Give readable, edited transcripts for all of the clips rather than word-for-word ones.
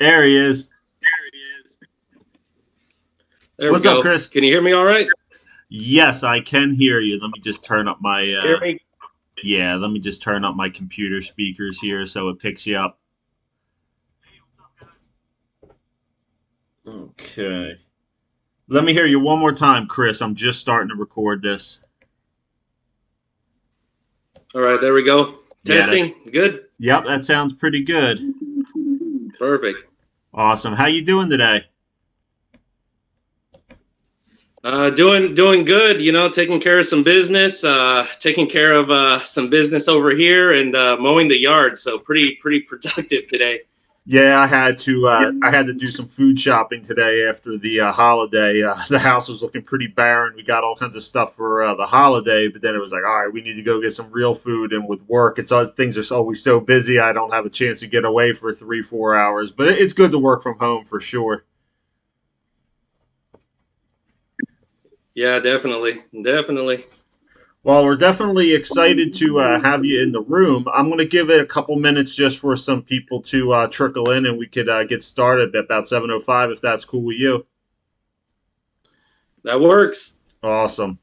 There he is. There we What's up, go. Chris? Can you hear me all right? Yes, I can hear you. Let me just turn up my Hear me? yeah, let me just turn up my computer speakers here so it picks you up. Okay. Let me hear you one more time, Chris. I'm just starting to record this. All right, there we go. Yeah, that's Testing. Good. yep, that sounds pretty good. Perfect. Awesome. How you doing today? Doing good. Taking care of some business. Taking care of some business over here, and mowing the yard. So pretty productive today. Yeah, I had to do some food shopping today after the holiday. The house was looking pretty barren. We got all kinds of stuff for the holiday, but then it was like, all right, we need to go get some real food. And with work, things are always so busy. I don't have a chance to get away for 3 4 hours, but it's good to work from home for sure. Yeah, definitely. Well, we're definitely excited to have you in the room. I'm going to give it a couple minutes just for some people to trickle in, and we could get started at about 7:05 if that's cool with you. That works. Awesome.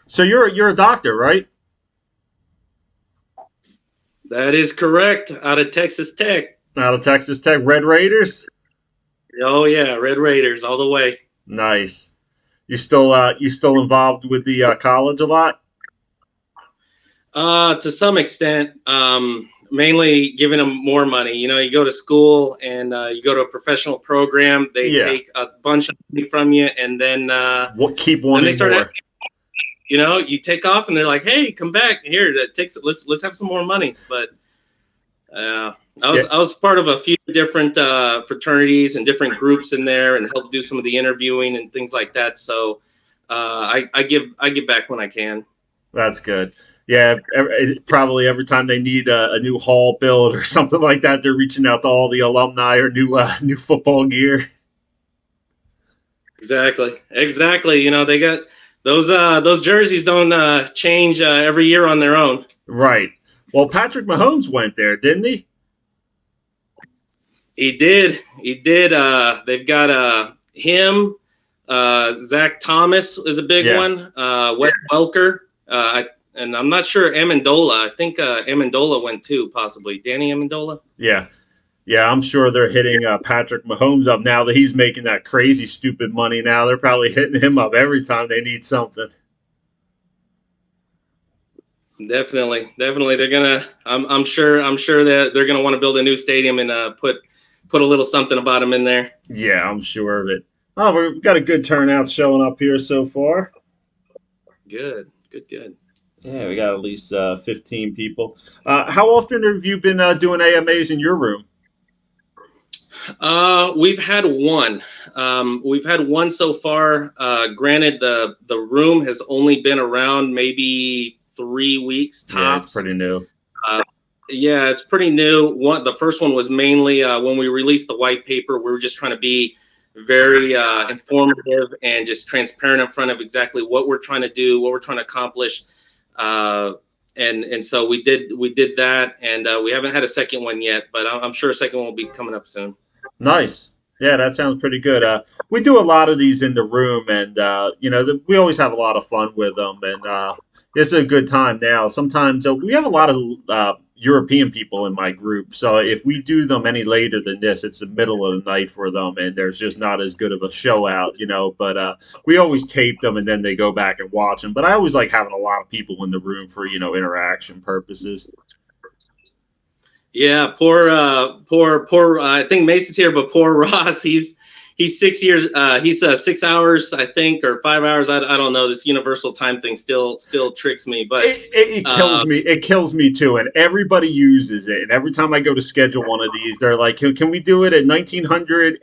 So you're a doctor, right? That is correct. Out of Texas Tech. Out of Texas Tech, Red Raiders. Oh yeah, Red Raiders all the way. Nice. You still involved with the college a lot? To some extent, mainly giving them more money. You go to school and you go to a professional program. They Yeah. take a bunch of money from you, and then What keep they wanting start more? asking. You take off, and they're like, "Hey, come back here. Let's have some more money." But I was Yeah. I was part of a few different fraternities and different groups in there, and helped do some of the interviewing and things like that. So I give back when I can. That's good. Yeah, probably every time they need a new hall built or something like that, they're reaching out to all the alumni or new new football gear. Exactly. They got those jerseys don't change every year on their own. Right. Well, Patrick Mahomes went there, didn't he? He did. They've got him. Zach Thomas is a big Yeah. one. Wes Welker. And I'm not sure Amendola. I think Amendola went too, possibly. Danny Amendola. Yeah. Yeah, I'm sure they're hitting Patrick Mahomes up now that he's making that crazy stupid money now. They're probably hitting him up every time they need something. Definitely. They're gonna. I'm sure that they're gonna want to build a new stadium and put a little something about him in there. Yeah, I'm sure of it. Oh, we've got a good turnout showing up here so far. Good. Yeah, we got at least 15 people. How often have you been doing AMAs in your room? We've had one. We've had one so far. Granted, the room has only been around maybe 3 weeks Yeah, it's tops. pretty new. Uh, yeah, it's pretty new. The first one was mainly when we released the white paper. We were just trying to be very informative and just transparent in front of exactly what we're trying to do, what we're trying to accomplish. Uh, and so we did that, and we haven't had a second one yet, but I'm sure a second one will be coming up soon. Nice. Yeah, that sounds pretty good. We do a lot of these in the room, and we always have a lot of fun with them, and it's a good time now. Sometimes we have a lot of European people in my group, so if we do them any later than this, it's the middle of the night for them, and there's just not as good of a show out. But we always tape them, and then they go back and watch them. But I always like having a lot of people in the room for interaction purposes. Yeah, poor. I think Mason's here, but poor Ross. He's 6 years. He's 6 hours, I think, or 5 hours. I don't know. This universal time thing still tricks me. But It kills uh, me. It kills me too. And everybody uses it. And every time I go to schedule one of these, they're like, "Can we do it at 1900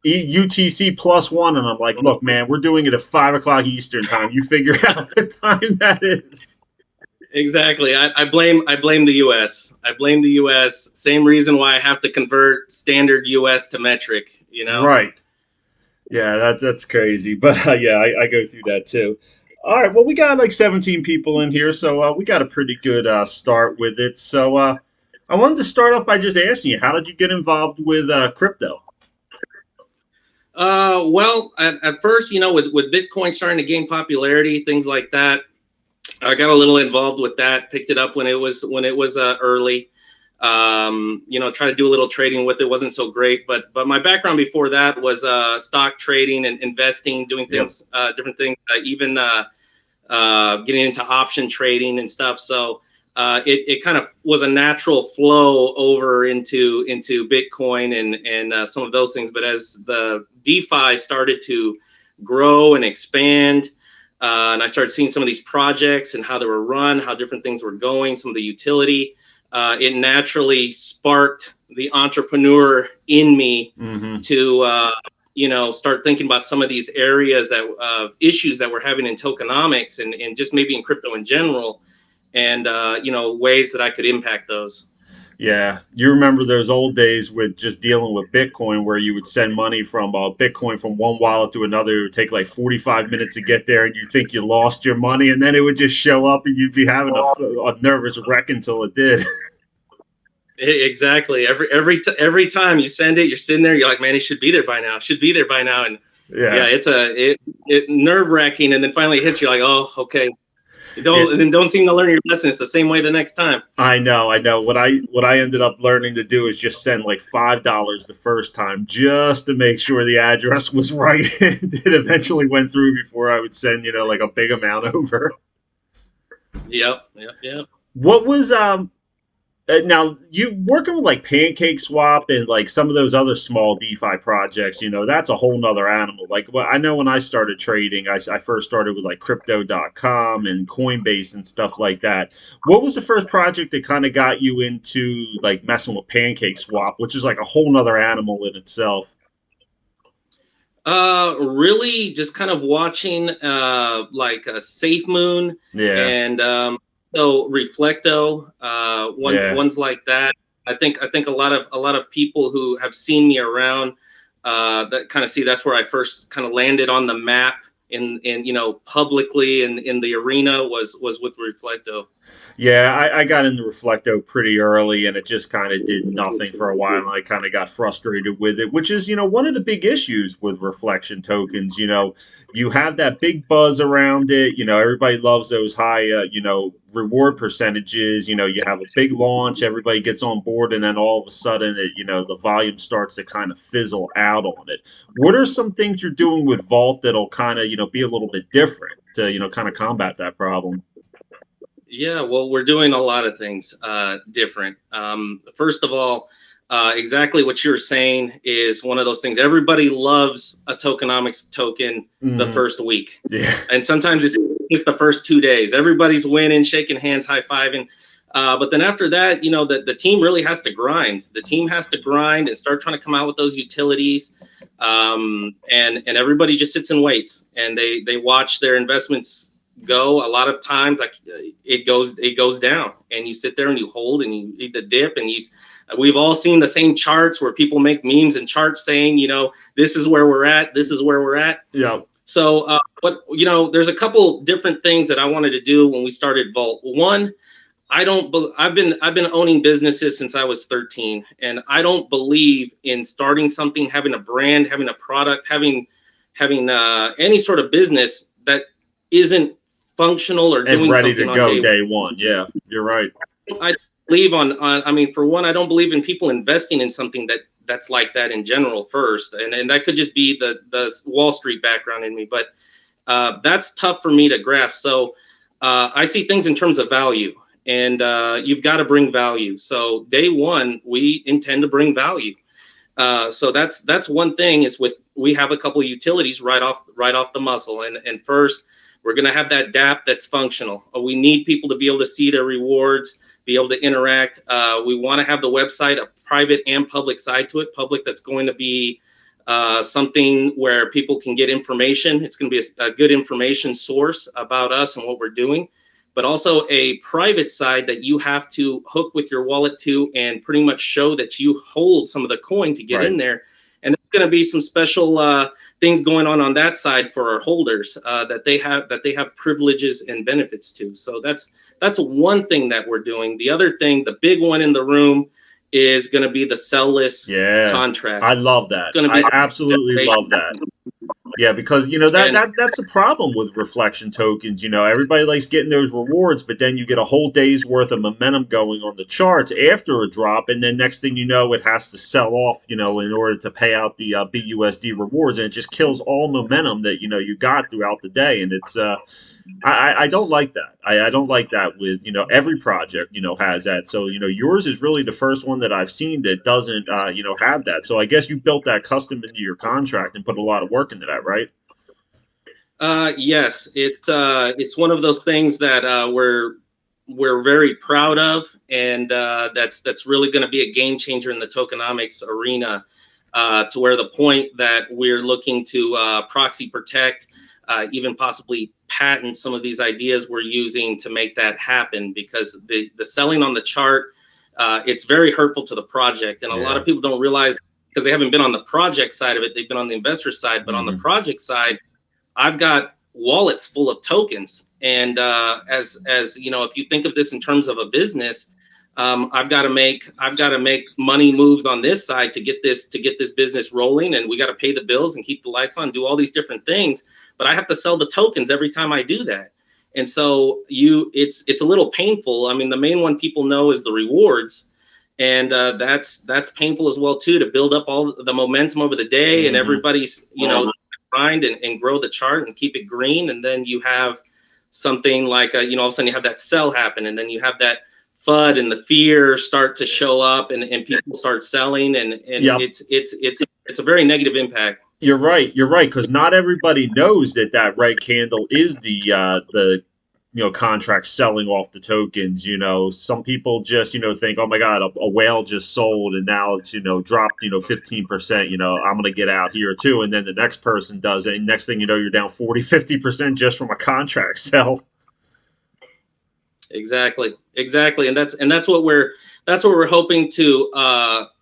UTC plus one?" And I'm like, "Look, man, we're doing it at 5 o'clock Eastern time. You figure out the time that is." exactly. I blame the U.S. I blame the U.S. Same reason why I have to convert standard U.S. to metric. Right. Yeah, that's crazy. But yeah, I go through that too. All right. Well, we got like 17 people in here, so we got a pretty good start with it. So I wanted to start off by just asking you, how did you get involved with crypto? Well, at first, with Bitcoin starting to gain popularity, things like that, I got a little involved with that. Picked it up when it was early. Try to do a little trading with it. Wasn't so great, but my background before that was stock trading and investing, doing Yep. things, different things, even getting into option trading and stuff. So it kind of was a natural flow over into Bitcoin and some of those things. But as the DeFi started to grow and expand, and I started seeing some of these projects and how they were run, how different things were going, some of the utility, it naturally sparked the entrepreneur in me Mm-hmm. to start thinking about some of these areas that of issues that we're having in tokenomics and just maybe in crypto in general, and ways that I could impact those. Yeah, you remember those old days with just dealing with Bitcoin, where you would send money from Bitcoin from one wallet to another. It would take like 45 minutes to get there, and you think you lost your money, and then it would just show up, and you'd be having a nervous wreck until it did. Exactly. Every time you send it, you're sitting there. You're like, man, it should be there by now. It should be there by now. And yeah, Yeah. it nerve wracking. And then finally it hits you like, oh, okay. You Yeah, don't and then don't seem to learn your lesson. It's the same way the next time. I know, I know. What I ended up learning to do is just send like $5 the first time, just to make sure the address was right. It eventually went through before I would send, like a big amount over. Yep. Yep. Yep. What was now you working with like Pancake Swap and like some of those other small DeFi projects, that's a whole nother animal. Like, well, I know when I started trading, I first started with like crypto.com and Coinbase and stuff like that. What was the first project that kind of got you into like messing with Pancake Swap, which is like a whole nother animal in itself? Really just kind of watching like Safe Moon Yeah, and so Reflecto, yeah. ones like that. I think a lot of people who have seen me around that kind of see that's where I first kind of landed on the map in publicly in the arena was with Reflecto. Yeah, I got into Reflecto pretty early and it just kind of did nothing for a while. And I kind of got frustrated with it, which is, one of the big issues with reflection tokens. You have that big buzz around it. Everybody loves those high, reward percentages. You have a big launch, everybody gets on board, and then all of a sudden, the volume starts to kind of fizzle out on it. What are some things you're doing with Vault that'll kind of, be a little bit different to, kind of combat that problem? Yeah, well, we're doing a lot of things different. First of all, exactly what you're saying is one of those things. Everybody loves a tokenomics token the Mm, first week, yeah. and sometimes it's just the first 2 days. Everybody's winning, shaking hands, high fiving. But then after that, the team really has to grind. The team has to grind and start trying to come out with those utilities. And everybody just sits and waits, and they watch their investments go. A lot of times like it goes down, and you sit there and you hold and you eat the dip, and we've all seen the same charts where people make memes and charts saying, this is where we're at, this is where we're at. Yeah. So but there's a couple different things that I wanted to do when we started Vault. One, I've been owning businesses since I was 13, and I don't believe in starting something, having a brand, having a product, having any sort of business that isn't functional or And doing ready to something on go day one. day one. Yeah, you're right. I believe on I mean, for one, I don't believe in people investing in something that's like that in general first, and that could just be the Wall Street background in me, but that's tough for me to grasp. So I see things in terms of value, and you've got to bring value. So day one, we intend to bring value. So that's one thing is we have a couple of utilities right off the muzzle, and first we're going to have that DApp that's functional. We need people to be able to see their rewards, be able to interact. We want to have the website a private and public side to it. Public that's going to be something where people can get information. It's going to be a good information source about us and what we're doing, but also a private side that you have to hook with your wallet to and pretty much show that you hold some of the coin to get Right. in there. And going to be some special things going on that side for our holders that they have privileges and benefits to. So that's one thing that we're doing. The other thing, the big one in the room, is going to be the sell list Yeah, contract. I love It's that. going to be I absolutely love that. Yeah, because and that's a problem with reflection tokens. Everybody likes getting those rewards, but then you get a whole day's worth of momentum going on the charts after a drop, and then next thing you know, it has to sell off. In order to pay out the BUSD rewards, and it just kills all momentum that you got throughout the day, and it's I don't like that. I don't like that with every project has that. So yours is really the first one that I've seen that doesn't have that. So I guess you built that custom into your contract and put a lot of work into that, right? yes, it's one of those things that we're very proud of, and that's really going to be a game changer in the tokenomics arena, to where the point that we're looking to proxy protect, even possibly patent some of these ideas we're using to make that happen, because the selling on the chart, it's very hurtful to the project, and a lot Yeah. of people don't realize, because they haven't been on the project side of it, they've been on the investor side, but on the Hmm. project side, I've got wallets full of tokens, and as you know, if you think of this in terms of a business, I've got to make money moves on this side to get this business rolling, and we got to pay the bills and keep the lights on, do all these different things. But I have to sell the tokens every time I do that, and so it's a little painful. I mean, the main one people know is the rewards, and that's painful as well too, to build up all the momentum over the day, and Hmm. everybody's grind and grow the chart and keep it green, and then you have something like all of a sudden you have that sell happen, and then you have that FUD and the fear start to show up, and people start selling, and Yep. it's a very negative impact. You're right. You're right because not everybody knows that red candle is the contract selling off the tokens. Some people just think, oh my god, a whale just sold and now it's dropped 15%. I'm gonna get out here too, and then the next person does it, and next thing you know, you're down 40-50% just from a contract sell. Exactly, and that's what we're hoping to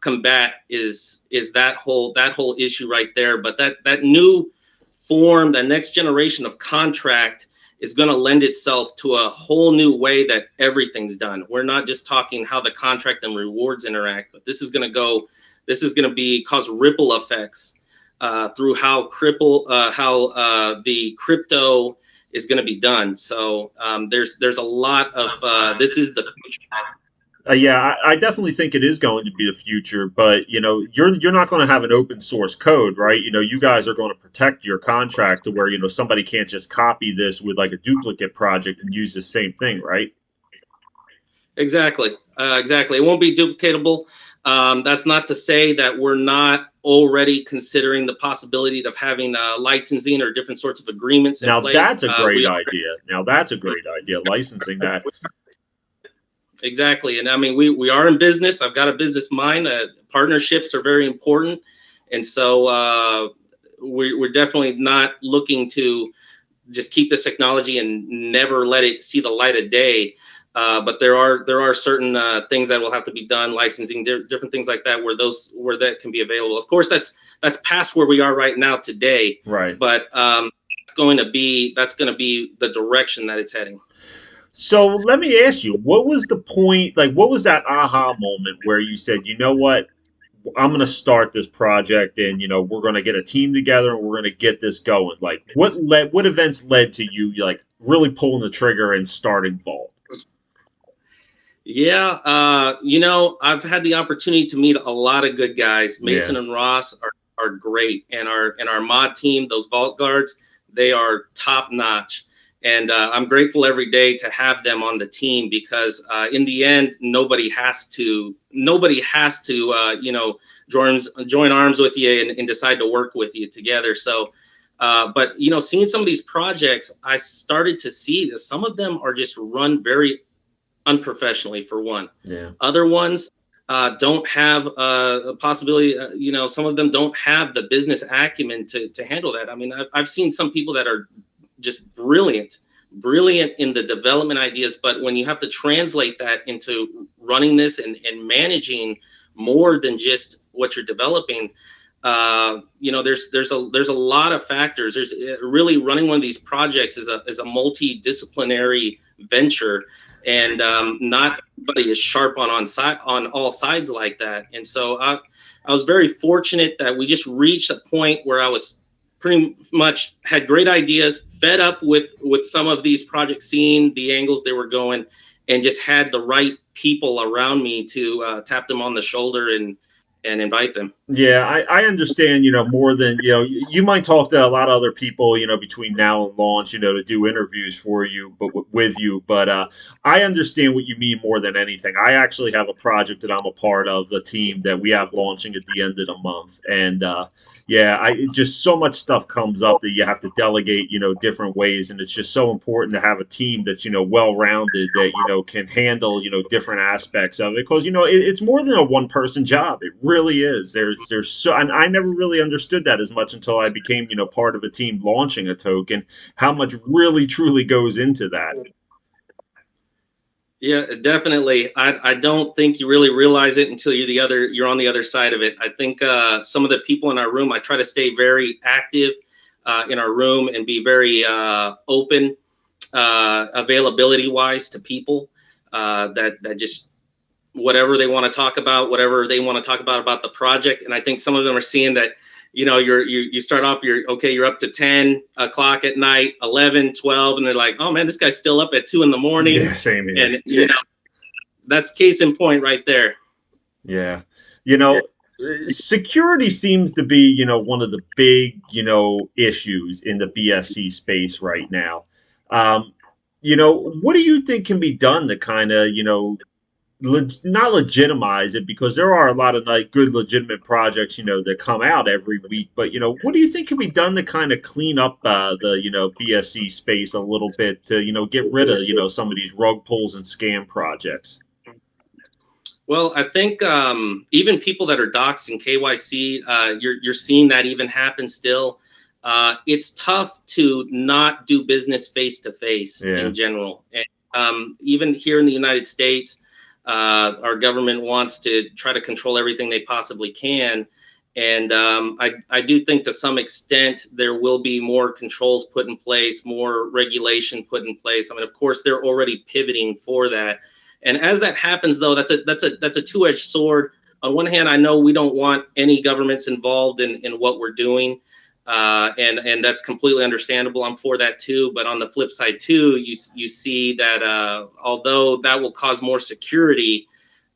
combat, is that whole issue right there. But that new form, that next generation of contract, is going to lend itself to a whole new way that everything's done. We're not just talking how the contract and rewards interact, but this is going to be cause ripple effects through how the crypto is going to be done. So there's a lot of this is the future. Yeah, I definitely think it is going to be the future, but you're not going to have an open source code, right? You guys are going to protect your contract to where somebody can't just copy this with like a duplicate project and use the same thing, right? Exactly. It won't be duplicatable. That's not to say that we're not already considering the possibility of having licensing or different sorts of agreements in Now place. that's a great idea. Now that's a great idea, licensing that. Exactly. And I mean, we are in business. I've got a business mind. Partnerships are very important. And so we're definitely not looking to just keep this technology and never let it see the light of day. But there are certain things that will have to be done, licensing, different things like that, where that can be available. Of course, that's past where we are right now today. Right. But that's going to be the direction that it's heading. So let me ask you, what was the point? Like, what was that aha moment where you said, you know what, I'm going to start this project, and we're going to get a team together and we're going to get this going. Like, what events led to you like really pulling the trigger and starting Vault? Yeah, I've had the opportunity to meet a lot of good guys. Yeah. Mason and Ross are great, and our mod team, those vault guards, they are top notch. And I'm grateful every day to have them on the team, because in the end, nobody has to join arms with you and decide to work with you together. So, but seeing some of these projects, I started to see that some of them are just run very unprofessionally, for one. Yeah. Other ones don't have a possibility. Some of them don't have the business acumen to handle that. I mean, I've seen some people that are just brilliant in the development ideas, but when you have to translate that into running this and managing more than just what you're developing, there's a lot of factors. There's really running one of these projects is a multidisciplinary venture, and not everybody is sharp on all sides like that. And so I was very fortunate that we just reached a point where I was pretty much had great ideas, fed up with some of these projects, seeing the angles they were going, and just had the right people around me to tap them on the shoulder and invite them. Yeah, I understand, more than, you might talk to a lot of other people, between now and launch, to do interviews for you, but with you. But I understand what you mean more than anything. I actually have a project that I'm a part of, the team that we have launching at the end of the month. And yeah, just so much stuff comes up that you have to delegate, different ways. And it's just so important to have a team that's, well rounded, that, can handle, different aspects of it. Because, it's more than a one person job. It really is. There's so, and I never really understood that as much until I became, part of a team launching a token, how much really truly goes into that. Yeah, definitely. I don't think you really realize it until you're on the other side of it. I think some of the people in our room, I try to stay very active in our room and be very open, availability wise to people, that just whatever they want to talk about the project. And I think some of them are seeing that, you start off, you're up to 10 o'clock at night, 11, 12, and they're like, oh man, this guy's still up at 2 in the morning. Yeah, same here. And that's case in point right there. Yeah. You know, Security seems to be, one of the big, issues in the BSC space right now. Um, what do you think can be done to kind of, not legitimize it, because there are a lot of like good legitimate projects, that come out every week. But what do you think can be done to kind of clean up the BSC space a little bit to get rid of some of these rug pulls and scam projects? Well, I think even people that are doxxed in KYC, you're seeing that even happen still. It's tough to not do business face to face Yeah, in general. And even here in the United States, our government wants to try to control everything they possibly can. And I do think to some extent there will be more controls put in place, more regulation put in place. I mean, of course, they're already pivoting for that. And as that happens, though, that's a two-edged sword. On one hand, I know we don't want any governments involved in what we're doing, and that's completely understandable. I'm for that too. But on the flip side too, you see that although that will cause more security,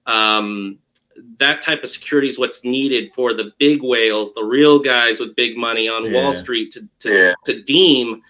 um, that type of security is what's needed for the big whales, the real guys with big money on Wall yeah. Street, to deem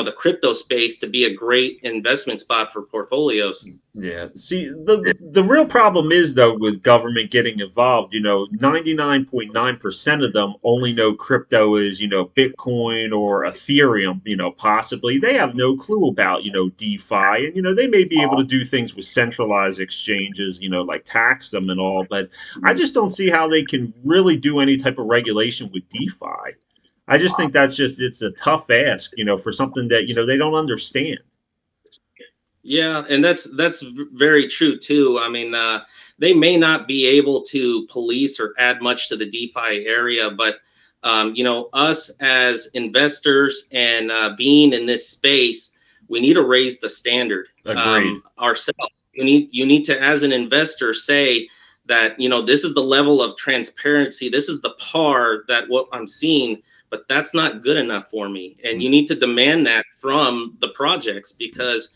the crypto space to be a great investment spot for portfolios. Yeah. See, the real problem is though with government getting involved, 99.9% of them only know crypto is, Bitcoin or Ethereum, possibly. They have no clue about, DeFi, and they may be able to do things with centralized exchanges, like tax them and all, but I just don't see how they can really do any type of regulation with DeFi. I just think it's a tough ask, for something that, they don't understand. Yeah, and that's very true too. I mean, they may not be able to police or add much to the DeFi area, but us as investors and being in this space, we need to raise the standard Agreed. ourselves. You need to, as an investor, say that this is the level of transparency. This is the par that what I'm seeing, but that's not good enough for me. And you need to demand that from the projects because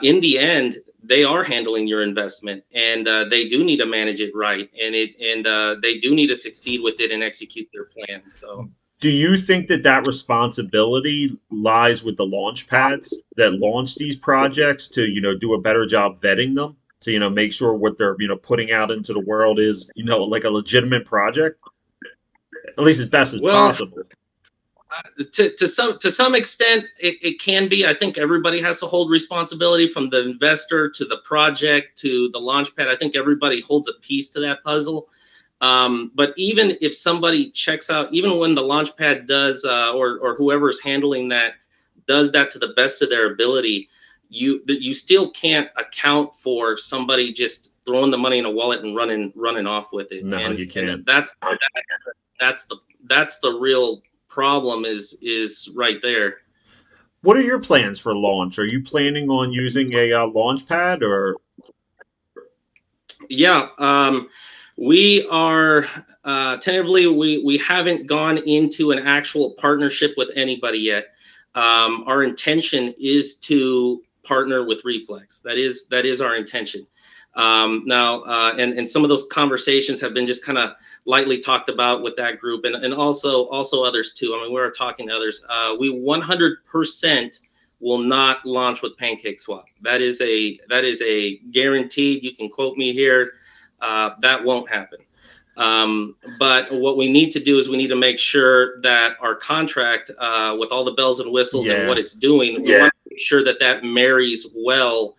in the end, they are handling your investment, and they do need to manage it right, and they do need to succeed with it and execute their plans. So, Do you think that responsibility lies with the launch pads that launch these projects to, do a better job vetting them, to, make sure what they're, putting out into the world is, like a legitimate project, at least as best as well, possible? to some extent, it can be. I think everybody has to hold responsibility, from the investor to the project to the launch pad. I think everybody holds a piece to that puzzle. But even if somebody checks out, even when the launch pad does, or whoever is handling that does that to the best of their ability, you still can't account for somebody just throwing the money in a wallet and running off with it. No, you And can't. that's the that's the real problem is right there. What are your plans for launch? Are you planning on using a launch pad or? Yeah, we are tentatively we haven't gone into an actual partnership with anybody yet. Our intention is to partner with Reflex. That is our intention. Now, and some of those conversations have been just kind of lightly talked about with that group, and also others too. I mean, we're talking to others. We 100% will not launch with Pancake Swap. That is a guaranteed. You can quote me here. That won't happen. But what we need to do is we need to make sure that our contract, with all the bells and whistles and Yeah. what it's doing, we want to make sure that that marries well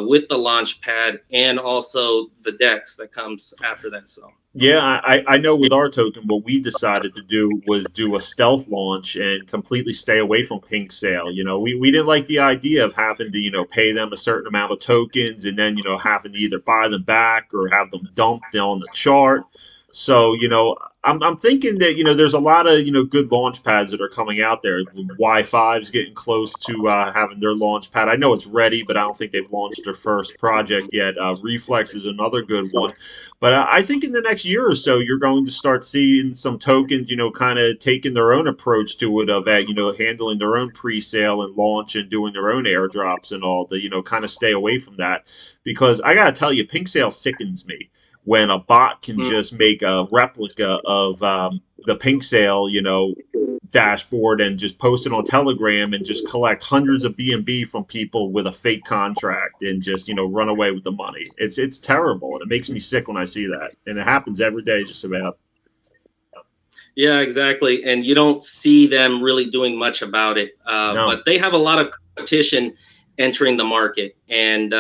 with the launch pad and also the decks that comes after that. So. Yeah, I know with our token, what we decided to do was do a stealth launch and completely stay away from pink sale. We didn't like the idea of having to, pay them a certain amount of tokens and then, having to either buy them back or have them dumped on the chart. So, I'm thinking that, there's a lot of, good launch pads that are coming out there. Y5's getting close to having their launch pad. I know it's ready, but I don't think they've launched their first project yet. Reflex is another good one. But I think in the next year or so, you're going to start seeing some tokens, kind of taking their own approach to it of, handling their own pre-sale and launch and doing their own airdrops and all to, kind of stay away from that. Because I got to tell you, pink sale sickens me when a bot can Mm. just make a replica of the pink sale, dashboard and just post it on Telegram and just collect hundreds of BNB from people with a fake contract and just run away with the money. It's terrible and it makes me sick when I see that, and it happens every day just about. Yeah, exactly. And you don't see them really doing much about it. No. But they have a lot of competition entering the market, and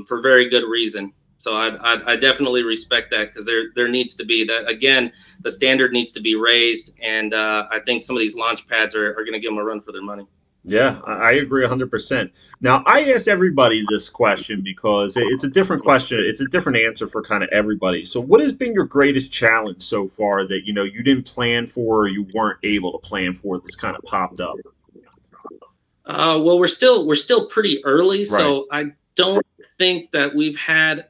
for very good reason. So I definitely respect that because there needs to be that again. The standard needs to be raised, and I think some of these launch pads are going to give them a run for their money. Yeah, I agree 100%. Now, I asked everybody this question because it's a different question. It's a different answer for kind of everybody. So, what has been your greatest challenge so far that you didn't plan for or you weren't able to plan for that's kind of popped up? Well, we're still pretty early, Right. so I don't think that we've had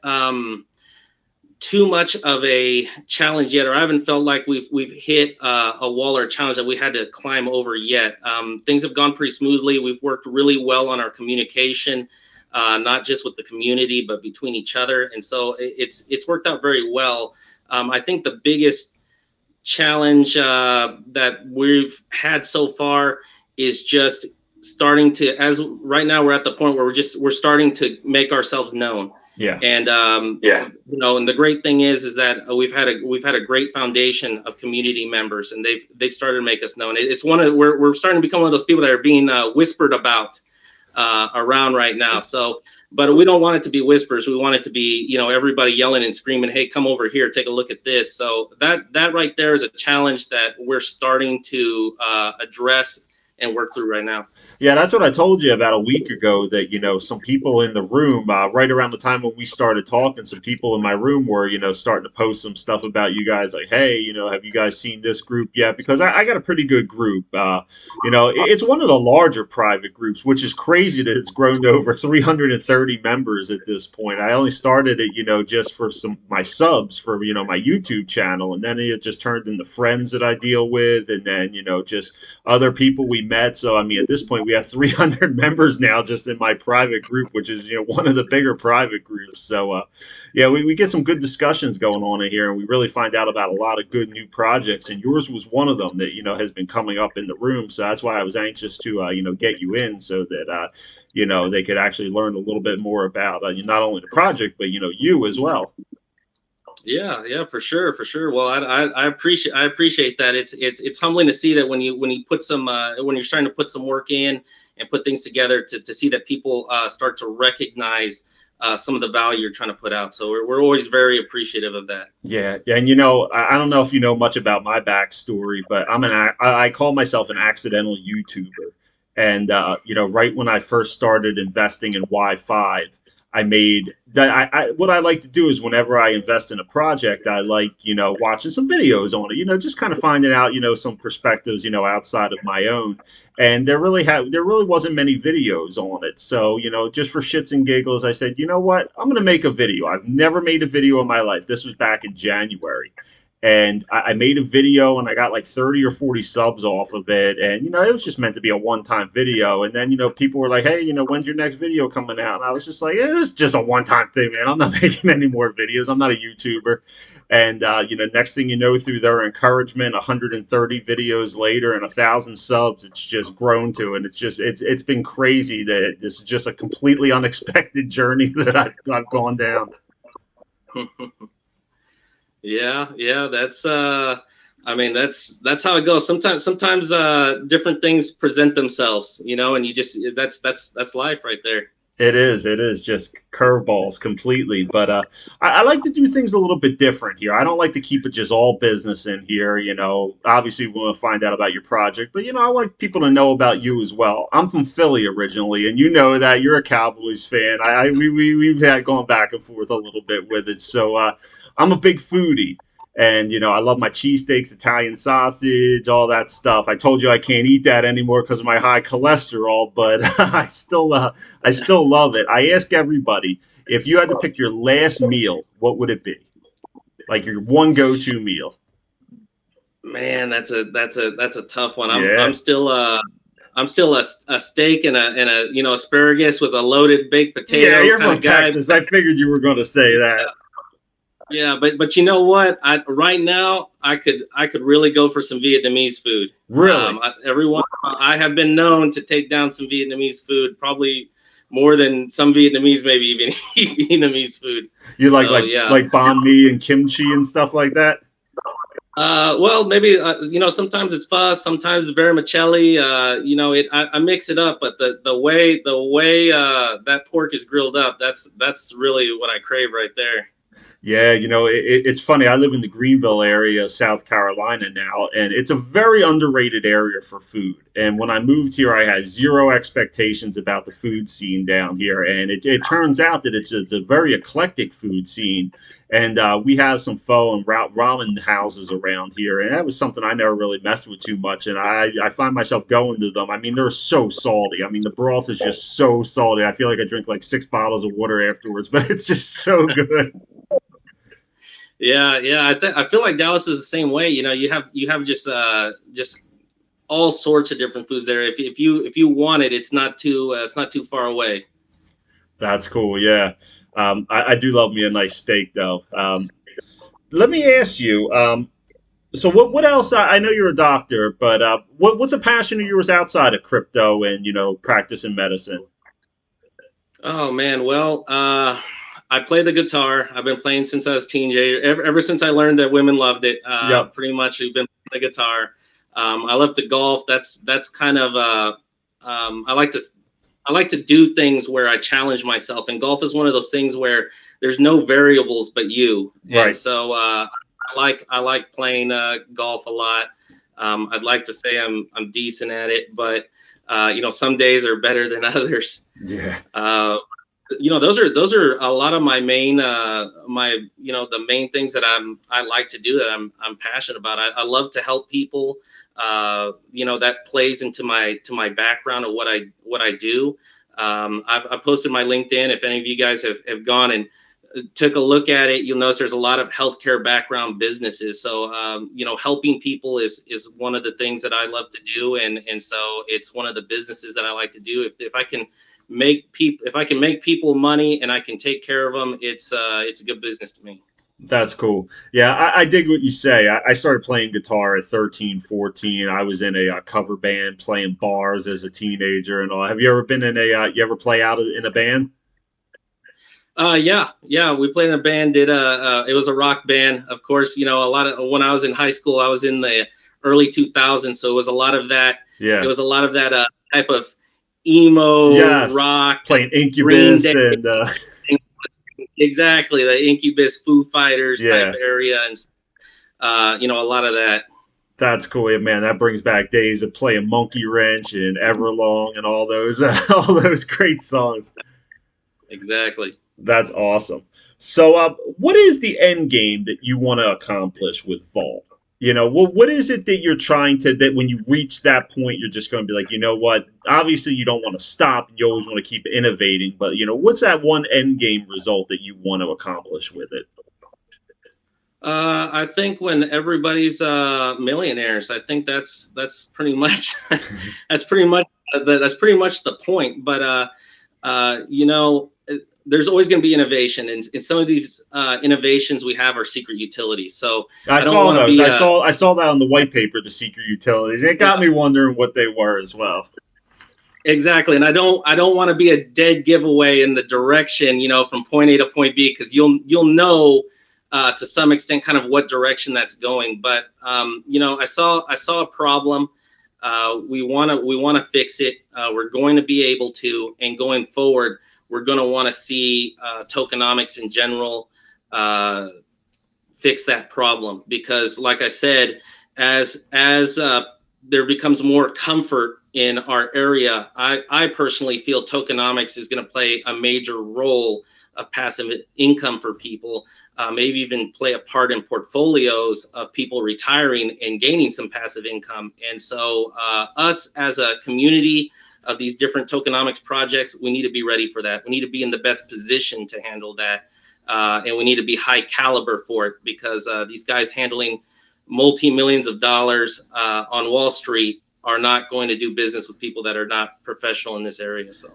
too much of a challenge yet, or I haven't felt like we've hit a wall or a challenge that we had to climb over yet. Things have gone pretty smoothly. We've worked really well on our communication, not just with the community but between each other, and so it's worked out very well. I think the biggest challenge that we've had so far is just starting to, as right now we're at the point where we're starting to make ourselves known. Yeah. And and the great thing is that we've had a great foundation of community members, and they've started to make us known. It's one of we're starting to become one of those people that are being whispered about around right now. So, but we don't want it to be whispers. We want it to be, everybody yelling and screaming, "Hey, come over here, take a look at this." So that right there is a challenge that we're starting to address and work through right now. Yeah, that's what I told you about a week ago. That some people in the room, right around the time when we started talking, some people in my room were starting to post some stuff about you guys, like, hey, have you guys seen this group yet? Because I got a pretty good group. It's one of the larger private groups, which is crazy that it's grown to over 330 members at this point. I only started it, just for some my subs for my YouTube channel, and then it just turned into friends that I deal with, and then just other people we met. So I mean, at this point, we have 300 members now just in my private group, which is one of the bigger private groups. So yeah, we get some good discussions going on in here, and we really find out about a lot of good new projects. And yours was one of them that has been coming up in the room. So that's why I was anxious to get you in so that they could actually learn a little bit more about not only the project but you as well. Yeah, for sure, for sure. Well, I appreciate that. It's humbling to see that when you put some when you're starting to put some work in and put things together to see that people start to recognize some of the value you're trying to put out. So we're always very appreciative of that. Yeah, and I don't know if you know much about my backstory, but I call myself an accidental YouTuber, and right when I first started investing in Y5, I made what I like to do is whenever I invest in a project, I like, watching some videos on it, just kind of finding out, some perspectives, outside of my own. And there really wasn't many videos on it. So, just for shits and giggles, I said, you know what? I'm going to make a video. I've never made a video in my life. This was back in January. And I made a video and I got like 30 or 40 subs off of it. And, it was just meant to be a one time video. And then, people were like, hey, when's your next video coming out? And I was just like, it was just a one time thing, man. I'm not making any more videos. I'm not a YouTuber. And, next thing you know, through their encouragement, 130 videos later and 1,000 subs, it's just grown to. And it's been crazy that this is just a completely unexpected journey that I've gone down. Yeah, yeah, that's I mean that's how it goes. Sometimes different things present themselves, and you just that's life right there. It is just curveballs completely. But I like to do things a little bit different here. I don't like to keep it just all business in here. Obviously we want to find out about your project, but I want people to know about you as well. I'm from Philly originally, and you know that you're a Cowboys fan. We've had gone back and forth a little bit with it. So I'm a big foodie. And I love my cheesesteaks, Italian sausage, all that stuff. I told you I can't eat that anymore because of my high cholesterol, but I still love it. I ask everybody, if you had to pick your last meal, what would it be? Like your one go-to meal. Man, that's a tough one. Yeah. I'm still a steak and a asparagus with a loaded baked Yeah, potato you're kind from of guy. Texas. I figured you were going to say that. Yeah, but you know what? Right now I could really go for some Vietnamese food. Really? Everyone I have been known to take down some Vietnamese food, probably more than some Vietnamese maybe even eat Vietnamese food. You like So like yeah. like banh mi and kimchi and stuff like that? Well, maybe sometimes it's pho, sometimes it's vermicelli. I mix it up, but the way that pork is grilled up, that's really what I crave right there. Yeah, it's funny. I live in the Greenville area, South Carolina now, and it's a very underrated area for food. And when I moved here, I had zero expectations about the food scene down here, and it turns out that it's a very eclectic food scene. And we have some pho and ramen houses around here, and that was something I never really messed with too much. And I find myself going to them. I mean, they're so salty. I mean, the broth is just so salty. I feel like I drink like 6 bottles of water afterwards, but it's just so good. Yeah, yeah. I feel like Dallas is the same way. You have just all sorts of different foods there. If you want it, it's not too far away. That's cool. Yeah. I do love me a nice steak, though. Let me ask you. So what else? I know you're a doctor, but what's a passion of yours outside of crypto and practicing medicine? Oh man, well, I play the guitar. I've been playing since I was a teenager. Ever since I learned that women loved it, Yep. pretty much we've been playing the guitar. I love to golf. That's kind of I like to do things where I challenge myself, and golf is one of those things where there's no variables but you. And Right. so I like playing golf a lot. I'd like to say I'm decent at it, but some days are better than others. Yeah. Uh, those are a lot of my main the main things that I like to do that I'm passionate about. I love to help people. That plays into my background of what I do. I posted my LinkedIn. If any of you guys have gone and took a look at it, you'll notice there's a lot of healthcare background businesses. So helping people is one of the things that I love to do, and so it's one of the businesses that I like to do. If I can make people money and I can take care of them, it's a good business to me. That's cool. Yeah, I dig what you say. I started playing guitar at 13, 14. I was in a cover band playing bars as a teenager and all. Have you ever been in you ever play out in a band? Yeah, yeah. We played in a band. It was a rock band, of course. A lot of when I was in high school, I was in the early 2000s, so it was a lot of that. It Yeah. was a lot of that type of emo Yes. rock, Playing Green Incubus Day, and exactly the Incubus, Foo Fighters type yeah. area, and a lot of that. That's cool, yeah, man. That brings back days of playing Monkey Wrench and Everlong and all those all those great songs. Exactly. That's awesome. So, what is the end game that you want to accomplish with Vault? What is it that you're trying to, that when you reach that point, you're just going to be like, you know what? Obviously, you don't want to stop. You always want to keep innovating, but what's that one end game result that you want to accomplish with it? I think when everybody's millionaires, I think that's pretty much that's pretty much that's pretty much the point. But there's always going to be innovation, and some of these innovations we have are secret utilities. So I I don't saw want to those. be I a saw I saw that on the white paper, the secret utilities. It got me wondering what they were as well. exactly, and I don't want to be a dead giveaway in the direction, from point A to point B, because you'll know to some extent kind of what direction that's going. But I saw a problem. We want to fix it. We're going to be able to, and going forward, we're going to want to see tokenomics in general uh, fix that problem, because like I said, as there becomes more comfort in our area, I personally feel tokenomics is going to play a major role of passive income for people, maybe even play a part in portfolios of people retiring and gaining some passive income. And so us as a community of these different tokenomics projects, we need to be ready for that. We need to be in the best position to handle that, and we need to be high caliber for it, because these guys handling multi-millions of dollars on Wall Street are not going to do business with people that are not professional in this area. So,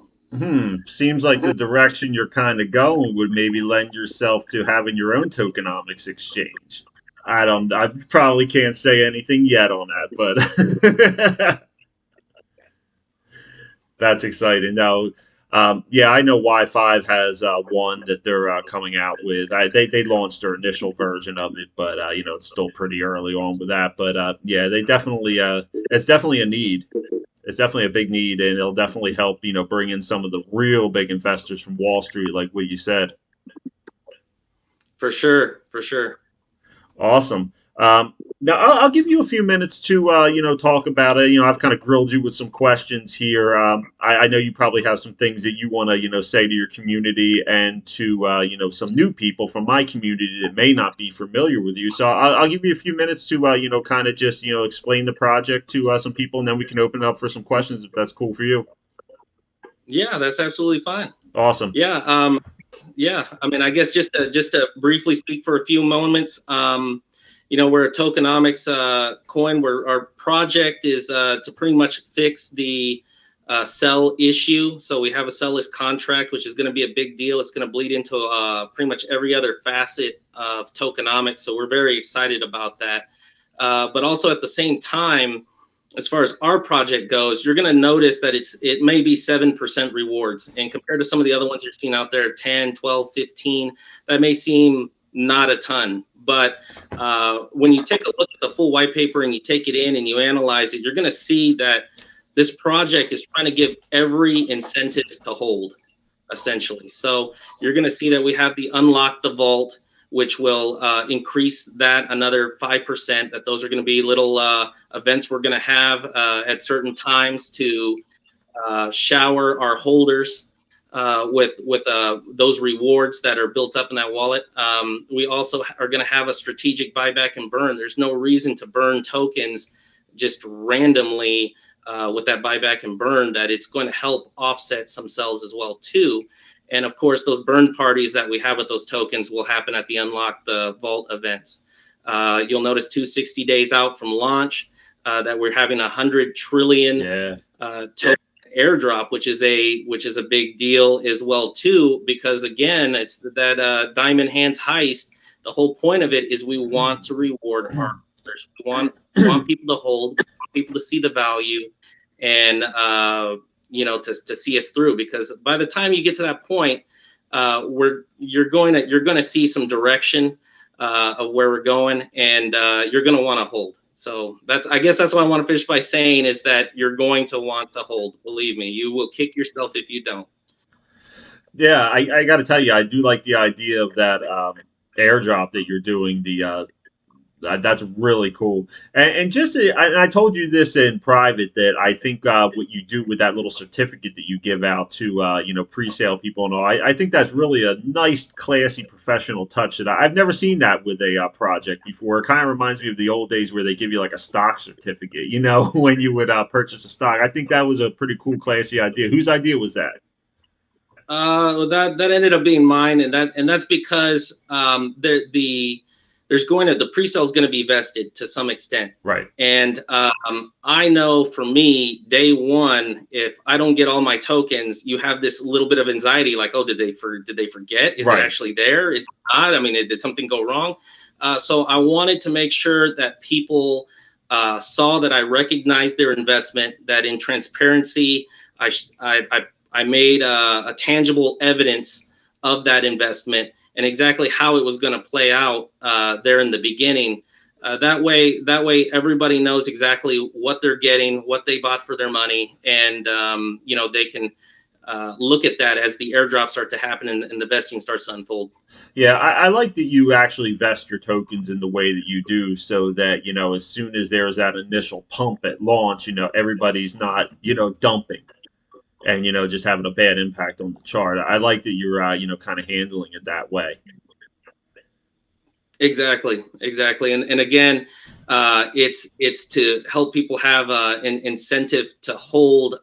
Seems like the direction you're kind of going would maybe lend yourself to having your own tokenomics exchange. I don't. I probably can't say anything yet on that, but that's exciting. Now, yeah, I know Y5 has one that they're coming out with. They launched their initial version of it, but it's still pretty early on with that. But yeah, they definitely it's definitely a need. It's definitely a big need, and it'll definitely help bring in some of the real big investors from Wall Street, like what you said. for sure, for sure. Awesome. Now I'll give you a few minutes to talk about it. I've kind of grilled you with some questions here. I know you probably have some things that you want to say to your community and to some new people from my community that may not be familiar with you. So I'll give you a few minutes to kind of just explain the project to some people, and then we can open it up for some questions if that's cool for you. Yeah, that's absolutely fine. Awesome. Yeah, yeah. I mean, I guess just to briefly speak for a few moments. We're a tokenomics coin. Where our project is to pretty much fix the sell issue. So we have a sellless contract, which is going to be a big deal. It's going to bleed into pretty much every other facet of tokenomics. So we're very excited about that. But also at the same time, as far as our project goes, you're going to notice that it may be 7% rewards. And compared to some of the other ones you're seeing out there, 10, 12, 15, that may seem not a ton. But when you take a look at the full white paper and you take it in and you analyze it, you're going to see that this project is trying to give every incentive to hold, essentially. So you're going to see that we have the unlock the vault, which will increase that another 5%. That those are going to be little events we're going to have at certain times to shower our holders with those rewards that are built up in that wallet. We also are going to have a strategic buyback and burn. There's no reason to burn tokens just randomly with that buyback and burn. That it's going to help offset some sells as well too. And of course, those burn parties that we have with those tokens will happen at the unlock the vault events. You'll notice 260 days out from launch that we're having 100 trillion Yeah. token airdrop, which is a big deal as well too, because again, it's that diamond hands heist. The whole point of it is we want to reward our holders. We want people to hold, we want people to see the value, and to see us through. Because by the time you get to that point, you're going to see some direction of where we're going, and you're going to want to hold. So I guess that's what I want to finish by saying is that you're going to want to hold. Believe me, you will kick yourself if you don't. Yeah, I got to tell you, I do like the idea of that airdrop that you're doing. That's really cool. And just I told you this in private that I think what you do with that little certificate that you give out to pre-sale people and all, I think that's really a nice, classy, professional touch that I've never seen that with a project before. It kind of reminds me of the old days where they give you like a stock certificate, when you would purchase a stock. I think that was a pretty cool, classy idea. Whose idea was that? That ended up being mine, and that's because the pre-sale is going to be vested to some extent, Right. and I know for me, day one, if I don't get all my tokens, you have this little bit of anxiety, like, oh, did they forget? Is it Right. actually there? Is it not? I mean, did something go wrong? So I wanted to make sure that people saw that I recognized their investment, that in transparency, I made a tangible evidence of that investment and exactly how it was going to play out there in the beginning. That way, everybody knows exactly what they're getting, what they bought for their money, and they can look at that as the airdrops start to happen and the vesting starts to unfold. Yeah, I like that you actually vest your tokens in the way that you do, so that as soon as there's that initial pump at launch, everybody's not dumping and just having a bad impact on the chart. I like that you're kind of handling it that way. Exactly, and again, it's to help people have an incentive to hold.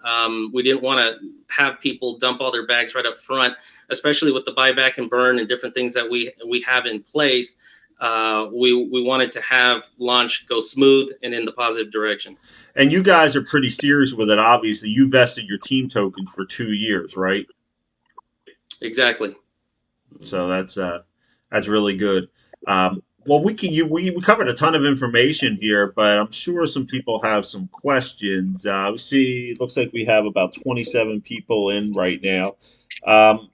We didn't want to have people dump all their bags right up front, especially with the buyback and burn and different things that we have in place. We wanted to have launch go smooth and in the positive direction. And you guys are pretty serious with it. Obviously, you vested your team token for 2 years, right? Exactly. So that's really good. Well, we covered a ton of information here, but I'm sure some people have some questions. We see, it looks like we have about 27 people in right now. Um,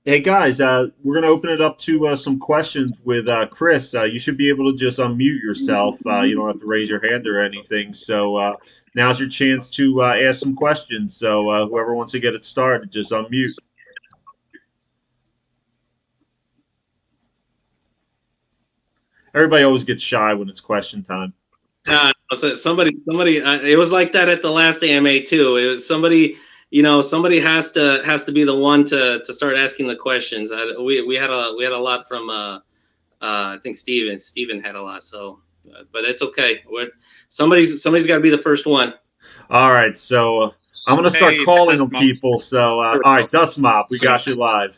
hey guys, we're gonna open it up to some questions with Chris. You should be able to just unmute yourself. You don't have to raise your hand or anything. So now's your chance to ask some questions. So whoever wants to get it started, just unmute. Everybody always gets shy when it's question time. So somebody. It was like that at the last AMA too. It was somebody. Somebody has to be the one to start asking the questions. We had a lot from I think Steven had a lot. So, but it's okay. Somebody's got to be the first one. All right, so I'm gonna start Hey, calling Dust them Mop. people. So all right, Dust Mop, we got you live.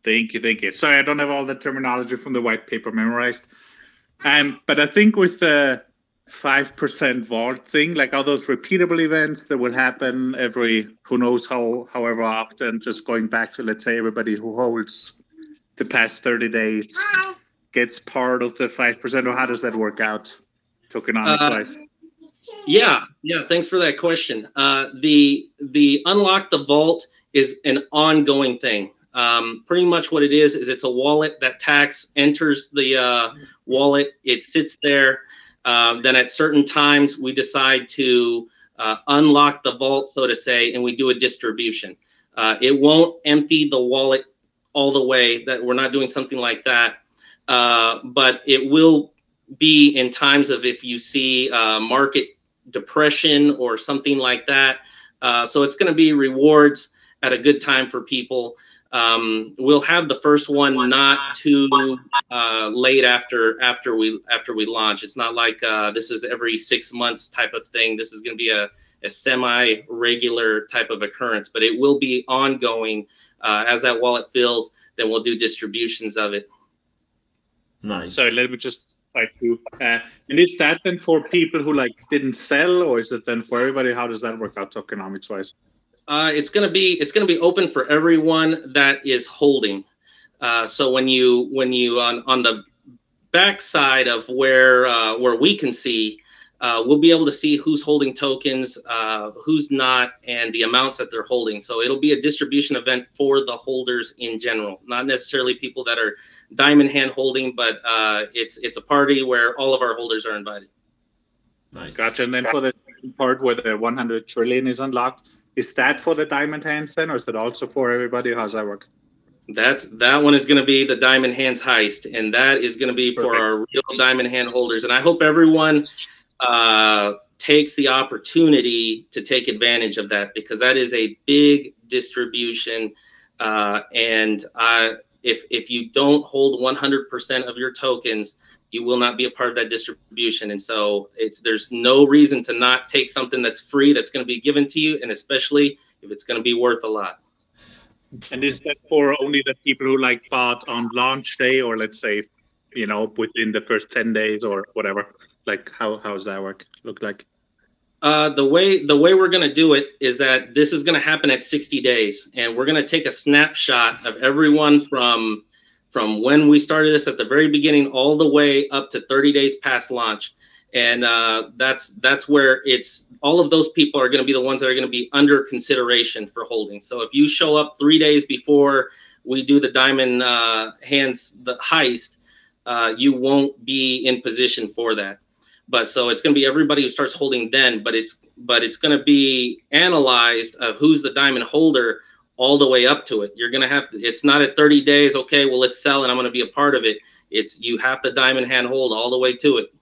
Thank you, thank you. Sorry, I don't have all the terminology from the white paper memorized. But I think with the 5% vault thing, like all those repeatable events that will happen every who knows however often, just going back to, let's say, everybody who holds the past 30 days gets part of the 5%, or how does that work out tokenomics wise? Yeah. Thanks for that question. The unlock the vault is an ongoing thing. Pretty much what it is it's a wallet that tax enters the wallet. It sits there. Then at certain times we decide to unlock the vault, so to say, and we do a distribution. It won't empty the wallet all the way. That we're not doing something like that, but it will be in times of if you see market depression or something like that. So it's going to be rewards at a good time for people. We'll have the first one not too late after we launch. It's not like this is every 6 months type of thing. This is going to be a semi-regular type of occurrence, but it will be ongoing as that wallet fills. Then we'll do distributions of it. Nice. Sorry, let me just try to. And is that then for people who didn't sell, or is it then for everybody? How does that work out tokenomics wise? It's gonna be open for everyone that is holding. So when you on the back side of where we can see, we'll be able to see who's holding tokens, who's not, and the amounts that they're holding. So it'll be a distribution event for the holders in general, not necessarily people that are diamond hand holding, but it's a party where all of our holders are invited. Nice. Gotcha. And then for the part where the 100 trillion is unlocked, is that for the diamond hands then, or is that also for everybody? How's that work? That one is going to be the Diamond Hands heist, and that is going to be for Perfect. our real Diamond Hand holders. And I hope everyone takes the opportunity to take advantage of that, because that is a big distribution. And if you don't hold 100% of your tokens, you will not be a part of that distribution. And so there's no reason to not take something that's free, that's going to be given to you, and especially if it's going to be worth a lot. And is that for only the people who like bought on launch day, or let's say, within the first 10 days or whatever? Like how's that look like? The way we're going to do it is that this is going to happen at 60 days, and we're going to take a snapshot of everyone from when we started this at the very beginning all the way up to 30 days past launch. And that's where it's all of those people are going to be the ones that are going to be under consideration for holding. So if you show up 3 days before we do the Diamond Hands, the heist, you won't be in position for that. But so it's going to be everybody who starts holding then, but it's going to be analyzed of who's the diamond holder all the way up to it. You're going to have to, it's not at 30 days. Okay, well, let's sell and I'm going to be a part of it. It's, you have to diamond hand hold all the way to it.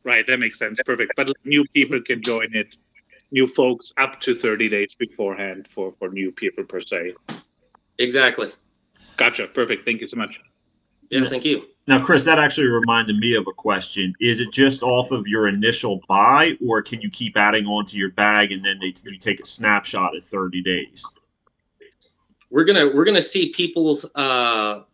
Right, that makes sense. Perfect. But new people can join it. New folks up to 30 days beforehand for new people per se. Exactly. Gotcha. Perfect. Thank you so much. Yeah, thank you. Now, Chris, that actually reminded me of a question. Is it just off of your initial buy, or can you keep adding on to your bag and then you take a snapshot at 30 days? We're gonna see people's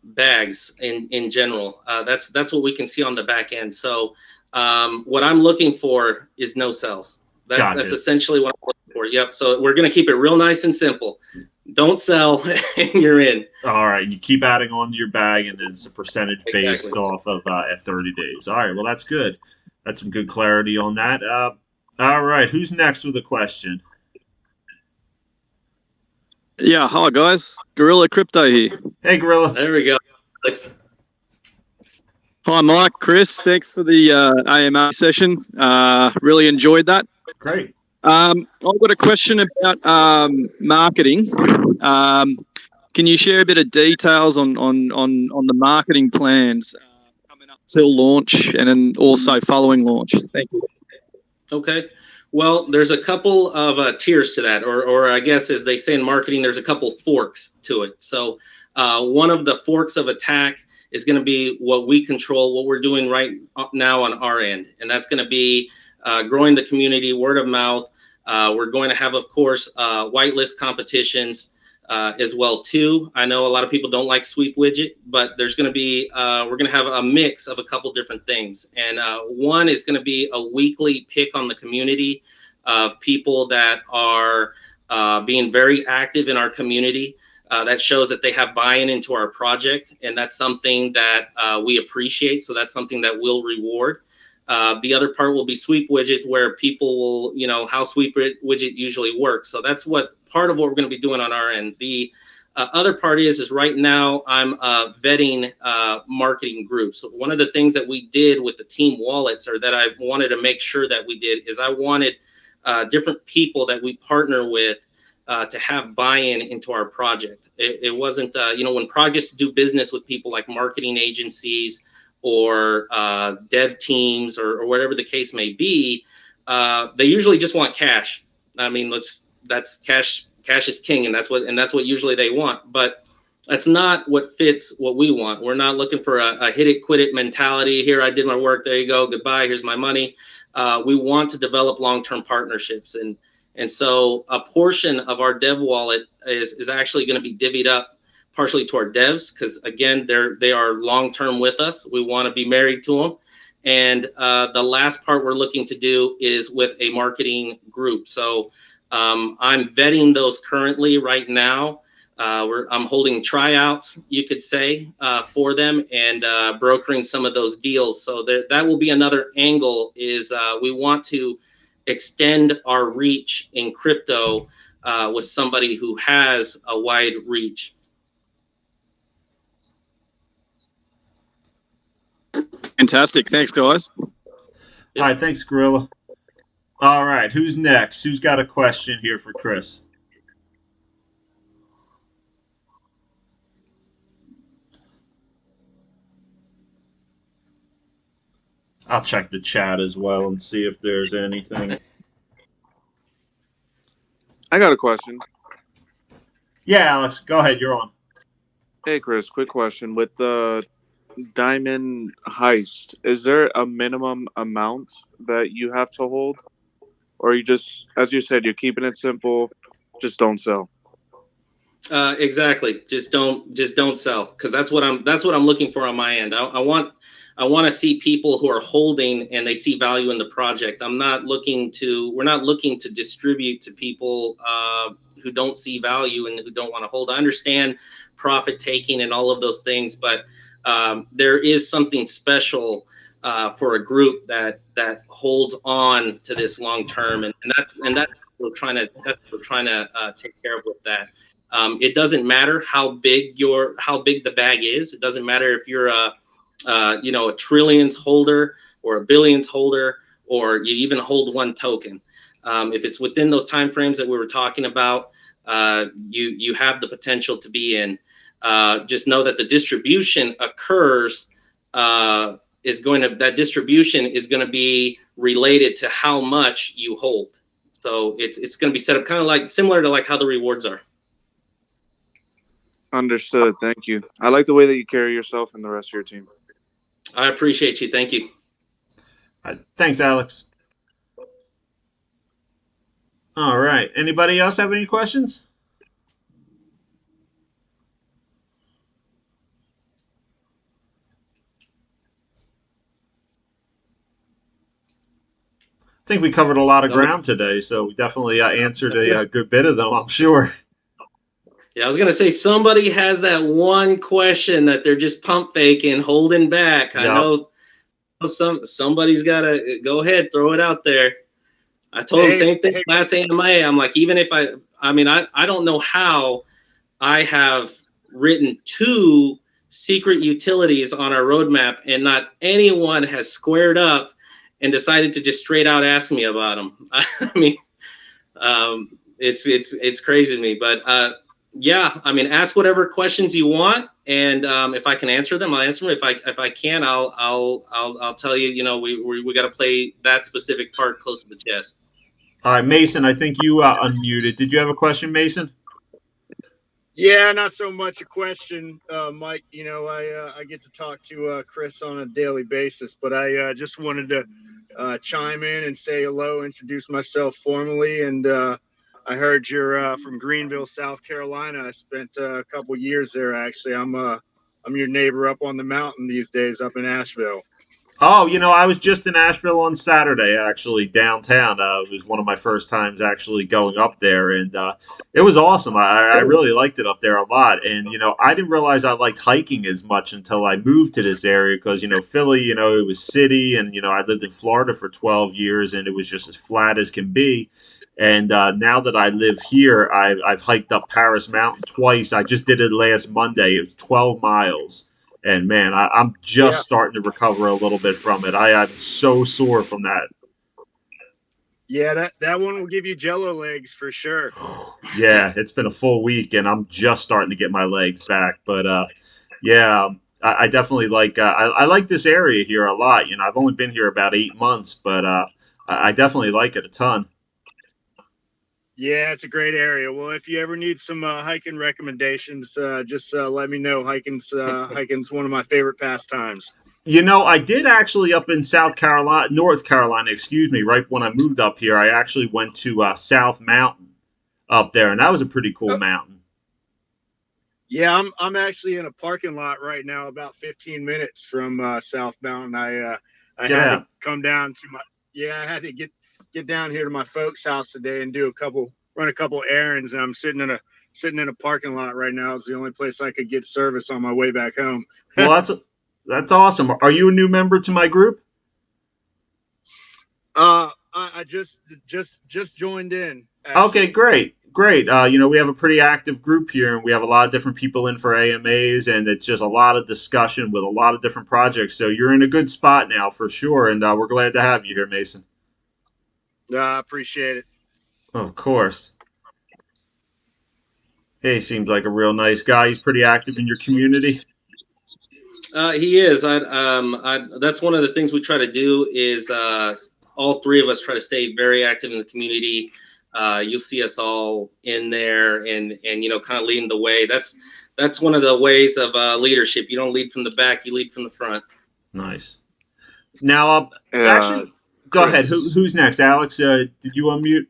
bags in general. That's what we can see on the back end. So what I'm looking for is no sells. That's Gotcha. essentially what I'm looking for. Yep. So we're gonna keep it real nice and simple. Don't sell, and you're in. All right, you keep adding on to your bag, and then it's a percentage based Exactly. off of at 30 days. All right, well, that's good. That's some good clarity on that. All right, who's next with a question? Yeah, hi guys. Gorilla Crypto here. Hey, Gorilla. There we go. Thanks. Hi Mike, Chris. Thanks for the AMA session. Really enjoyed that. Great. I've got a question about marketing. Can you share a bit of details on the marketing plans coming up till launch and then also following launch? Thank you. Okay. Well, there's a couple of tiers to that, or I guess as they say in marketing, there's a couple forks to it. So one of the forks of attack is going to be what we control, what we're doing right now on our end. And that's going to be growing the community, word of mouth. We're going to have, of course, whitelist competitions as well too. I know a lot of people don't like Sweep Widget, but there's going to be, we're going to have a mix of a couple different things. And one is going to be a weekly pick on the community of people that are being very active in our community. That shows that they have buy-in into our project, and that's something that we appreciate. So that's something that we'll reward. The other part will be Sweep Widget, where people will, how Sweep Widget usually works. So that's what part of what we're going to be doing on our end. The other part is right now I'm vetting marketing groups. So one of the things that we did with the team wallets, or that I wanted to make sure that we did, is I wanted different people that we partner with to have buy-in into our project. It wasn't, when projects do business with people like marketing agencies or dev teams or whatever the case may be, they usually just want cash. I mean, that's cash. Cash is king, and that's what usually they want. But that's not what fits what we want. We're not looking for a hit it, quit it mentality. Here, I did my work. There you go. Goodbye. Here's my money. We want to develop long-term partnerships, and so a portion of our dev wallet is actually going to be divvied up partially to our devs, because again, they are long-term with us. We want to be married to them. And the last part we're looking to do is with a marketing group. So I'm vetting those currently right now. I'm holding tryouts, you could say, for them, and brokering some of those deals. So that will be another angle, is we want to extend our reach in crypto with somebody who has a wide reach. Fantastic. Thanks, guys. All right, thanks, Gorilla. All right, who's next? Who's got a question here for Chris? I'll check the chat as well and see if there's anything. I got a question. Yeah, Alex, go ahead. You're on. Hey, Chris, quick question. With the diamond heist, is there a minimum amount that you have to hold? Or you just, as you said, you're keeping it simple, just don't sell? Exactly. Just don't sell, because that's what I'm looking for on my end. I want to see people who are holding and they see value in the project. We're not looking to distribute to people who don't see value and who don't want to hold. I understand profit taking and all of those things, but there is something special for a group that holds on to this long term, and that's what we're trying to take care of with that. It doesn't matter how big the bag is. It doesn't matter if you're a trillions holder or a billions holder, or you even hold one token. If it's within those timeframes that we were talking about, you have the potential to be in. Just know that the distribution occurs. That distribution is going to be related to how much you hold. So it's going to be set up kind of like similar to like how the rewards are. Understood. Thank you. I like the way that you carry yourself and the rest of your team. I appreciate you. Thank you. Thanks, Alex. All right. Anybody else have any questions? I think we covered a lot of ground today, so we definitely answered a good bit of them, I'm sure. Yeah, I was gonna say somebody has that one question that they're just pump faking, holding back. I know somebody's gotta go ahead, throw it out there. I told him same thing last AMA. I'm like, even if I don't know how I have written 2 secret utilities on our roadmap and not anyone has squared up and decided to just straight out ask me about them. I mean, it's crazy to me, but yeah, I mean, ask whatever questions you want, and if I can answer them, I'll answer them. If I can, I'll tell you. You know, we got to play that specific part close to the chest. All right, Mason, I think you unmuted. Did you have a question, Mason? Yeah, not so much a question, Mike. You know, I get to talk to Chris on a daily basis, but I just wanted to chime in and say hello, introduce myself formally, and I heard you're from Greenville, South Carolina. I spent a couple years there. Actually, I'm your neighbor up on the mountain these days, up in Asheville. Oh, I was just in Asheville on Saturday, actually, downtown. It was one of my first times actually going up there, and it was awesome. I really liked it up there a lot. And, I didn't realize I liked hiking as much until I moved to this area because, Philly, it was city, and, I lived in Florida for 12 years, and it was just as flat as can be. And now that I live here, I've hiked up Paris Mountain twice. I just did it last Monday. It was 12 miles. And man, I'm just starting to recover a little bit from it. I'm so sore from that. Yeah, that one will give you jello legs for sure. Yeah, it's been a full week, and I'm just starting to get my legs back. But yeah, I definitely like. I like this area here a lot. I've only been here about 8 months, but I definitely like it a ton. Yeah, it's a great area. Well, if you ever need some hiking recommendations, just let me know. Hiking's one of my favorite pastimes. I did actually up in North Carolina, excuse me, right when I moved up here, I actually went to South Mountain up there, and that was a pretty cool mountain. Yeah, I'm actually in a parking lot right now, about 15 minutes from South Mountain. I had to come down to I had to get down here to my folks' house today and run a couple errands. And I'm sitting in a parking lot right now. It's the only place I could get service on my way back home. Well, that's awesome. Are you a new member to my group? I just joined in. Actually. Okay, great. We have a pretty active group here, and we have a lot of different people in for AMAs, and it's just a lot of discussion with a lot of different projects. So you're in a good spot now for sure, and we're glad to have you here, Mason. I appreciate it. Of course. Hey, seems like a real nice guy. He's pretty active in your community. He is. That's one of the things we try to do is all three of us try to stay very active in the community. You'll see us all in there and kind of leading the way. That's one of the ways of leadership. You don't lead from the back, you lead from the front. Nice. Now, Uh, actually, go ahead. Chris. Who's next? Alex, did you unmute?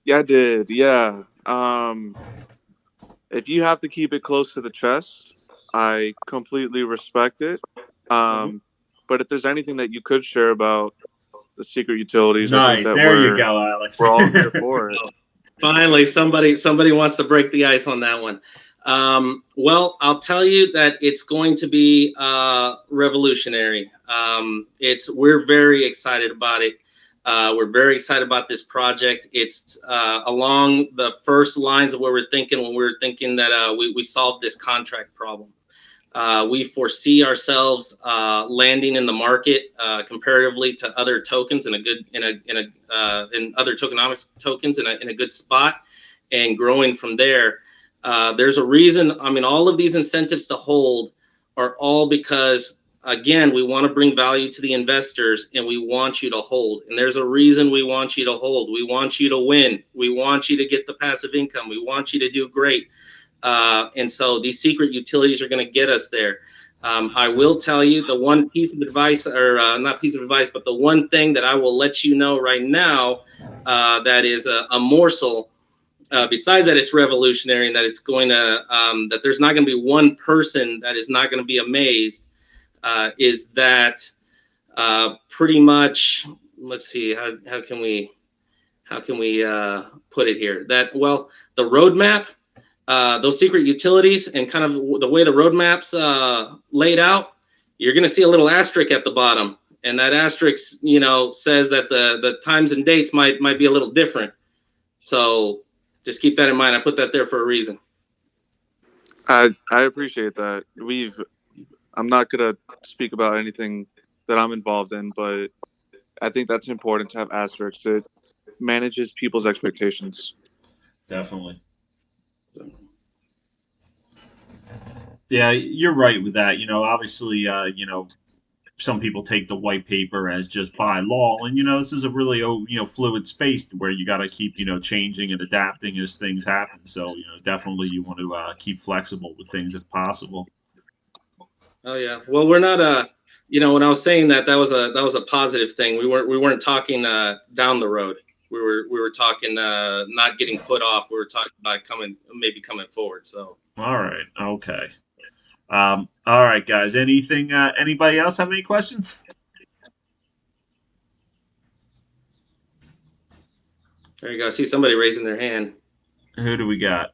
Yeah, I did. Yeah. If you have to keep it close to the chest, I completely respect it. Mhm. But if there's anything that you could share about the secret utilities, I think Nice. that There you go, Alex. we're all here for it. Finally, somebody wants to break the ice on that one. Well, I'll tell you that it's going to be revolutionary. We're very excited about it. We're very excited about this project. It's along the first lines of where we're thinking when we were thinking that we solved this contract problem. We foresee ourselves landing in the market comparatively to other tokens in other tokenomics tokens in a good spot and growing from there. There's a reason. I mean, all of these incentives to hold are all because, again, we want to bring value to the investors and we want you to hold. And there's a reason we want you to hold. We want you to win. We want you to get the passive income. We want you to do great. And so these secret utilities are going to get us there. I will tell you the one piece of advice, or not piece of advice, but the one thing that I will let you know right now that is a morsel. Besides that, it's revolutionary and that it's going to that there's not going to be one person that is not going to be amazed. Is that pretty much? Let's see. How can we put it here? That well, the roadmap. Those secret utilities and kind of the way the roadmap's laid out, you're going to see a little asterisk at the bottom, and that asterisk, says that the times and dates might be a little different. So just keep that in mind. I put that there for a reason. I appreciate that. I'm not gonna speak about anything that I'm involved in, but I think that's important to have asterisks. It manages people's expectations. Definitely. Yeah, you're right with that. Obviously, some people take the white paper as just by law, and this is a really fluid space where you got to keep changing and adapting as things happen. So definitely you want to keep flexible with things if possible. Oh yeah. Well, we're not when I was saying that was a positive thing. We weren't talking down the road. We were talking not getting put off. We were talking about coming forward. So All right. Okay. All right, guys. Anybody else have any questions? there you go. I see somebody raising their hand. Who do we got?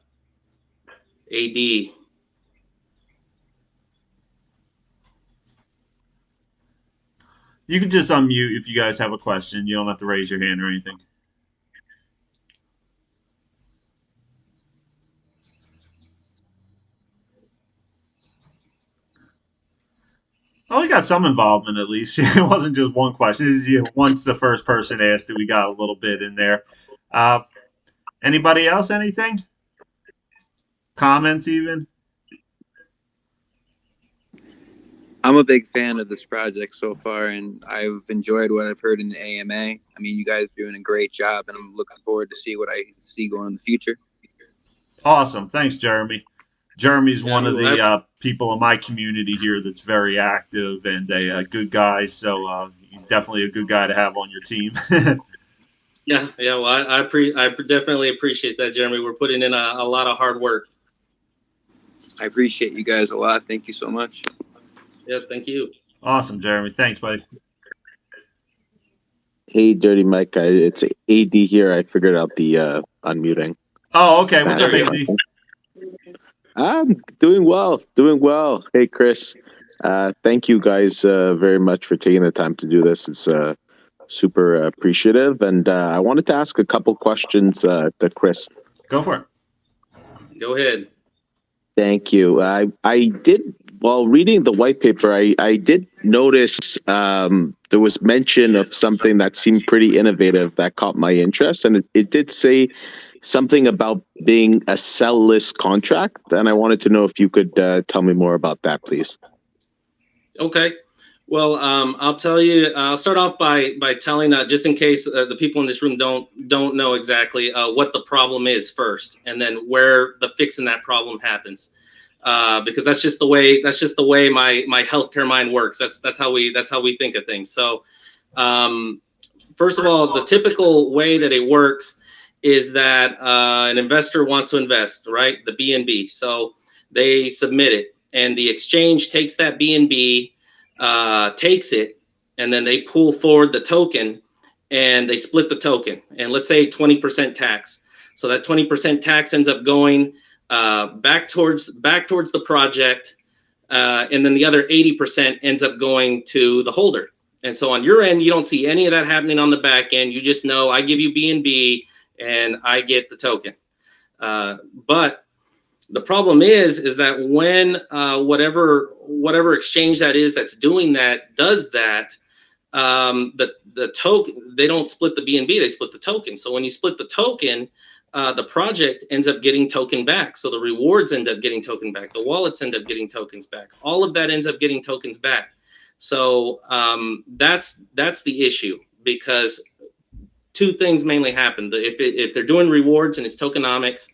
AD. You can just unmute if you guys have a question. You don't have to raise your hand or anything. Oh, we got some involvement at least. It wasn't just one question. Once the first person asked it, we got a little bit in there. Anybody else? Anything? Comments even? I'm a big fan of this project so far, and I've enjoyed what I've heard in the AMA. I mean, you guys are doing a great job, and I'm looking forward to see what I see going in the future. Awesome. Thanks, Jeremy. Jeremy's one of Yeah, the people in my community here that's very active and a good guy. So he's definitely a good guy to have on your team. yeah. Well, I definitely appreciate that, Jeremy. We're putting in a lot of hard work. I appreciate you guys a lot. Thank you so much. Yeah, thank you. Awesome, Jeremy. Thanks, buddy. Hey, Dirty Mike. It's AD here. I figured out the unmuting. Oh, okay. What's up, Master. AD? I'm doing well. Doing well. Hey, Chris. Thank you guys very much for taking the time to do this. It's super appreciative. And I wanted to ask a couple questions to Chris. Go for it. Go ahead. Thank you. I did, while reading the white paper, I did notice there was mention of something that seemed pretty innovative that caught my interest. And it did say something about being a sell-less contract. And I wanted to know if you could tell me more about that, please. Okay. Well, I'll tell you. I'll start off by telling, just in case the people in this room don't know exactly what the problem is first, and then where the fixing that problem happens. Because that's just the way my healthcare mind works. That's how we think of things. So, um, first of all, the typical way that it works is that an investor wants to invest, right? The BNB. So they submit it, and the exchange takes that BNB, takes it, and then they pull forward the token, and they split the token. And let's say 20% tax. So that 20% tax ends up going back towards the project, and then the other 80% ends up going to the holder. And so on your end, you don't see any of that happening on the back end. You just know I give you BNB and I get the token. But the problem is that when whatever exchange that is that's doing that does that, the token, they don't split the BNB, they split the token. So when you split the token, the project ends up getting token back. So the rewards end up getting token back. The wallets end up getting tokens back. All of that ends up getting tokens back. So that's the issue, because two things mainly happen. If they're doing rewards and it's tokenomics,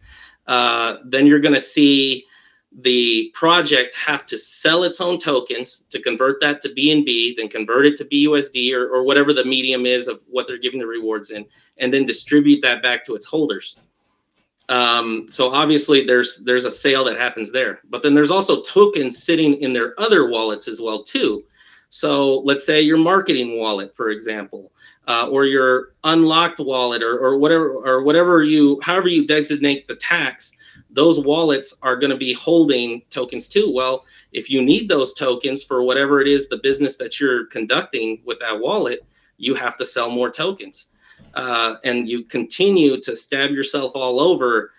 then you're going to see the project have to sell its own tokens to convert that to BNB, then convert it to BUSD or whatever the medium is of what they're giving the rewards in, and then distribute that back to its holders. So obviously there's a sale that happens there, but then there's also tokens sitting in their other wallets as well too. So let's say your marketing wallet, for example, or your unlocked wallet, or whatever however you designate the tax, those wallets are going to be holding tokens too. Well, if you need those tokens for whatever it is, the business that you're conducting with that wallet, you have to sell more tokens. And you continue to stab yourself all over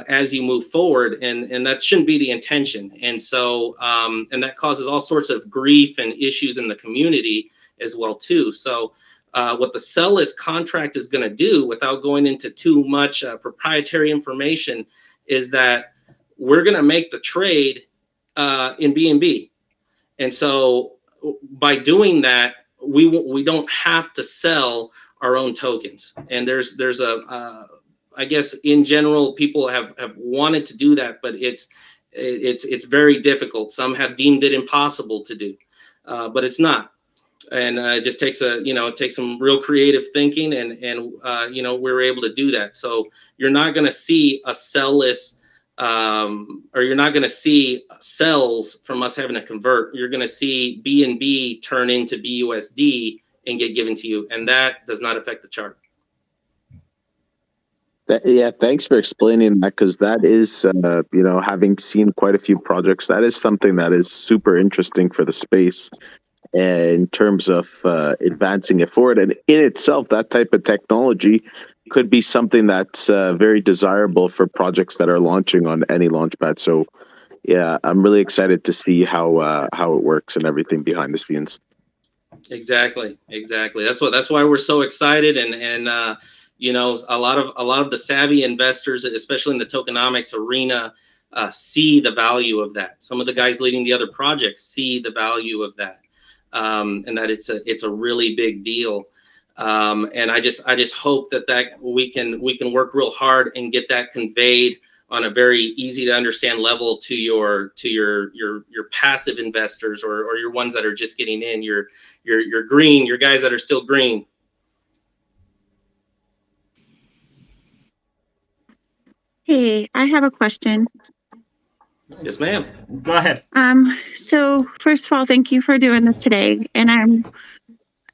as you move forward, and that shouldn't be the intention. And so, and that causes all sorts of grief and issues in the community as well too. So, what the sell list contract is going to do, without going into too much proprietary information, is that we're going to make the trade in BNB. And so by doing that, we don't have to sell our own tokens. And there's a I guess in general people have wanted to do that, but it's very difficult. Some have deemed it impossible to do, but it's not. And it just takes it takes some real creative thinking, and we're able to do that. So you're not going to see a sell list, or you're not going to see cells from us having to convert. You're going to see BNB turn into BUSD and get given to you, and that does not affect the chart. Yeah, thanks for explaining that, because that is, having seen quite a few projects, that is something that is super interesting for the space in terms of advancing it forward. And in itself, that type of technology could be something that's very desirable for projects that are launching on any launchpad. So, yeah, I'm really excited to see how it works and everything behind the scenes. Exactly. That's why we're so excited, and a lot of the savvy investors, especially in the tokenomics arena, see the value of that. Some of the guys leading the other projects see the value of that, and that it's a really big deal. And I just hope that we can work real hard and get that conveyed on a very easy to understand level to your passive investors, or your ones that are just getting in, your green, your guys that are still green. Hey, I have a question. Yes, ma'am. Go ahead. So first of all, thank you for doing this today. And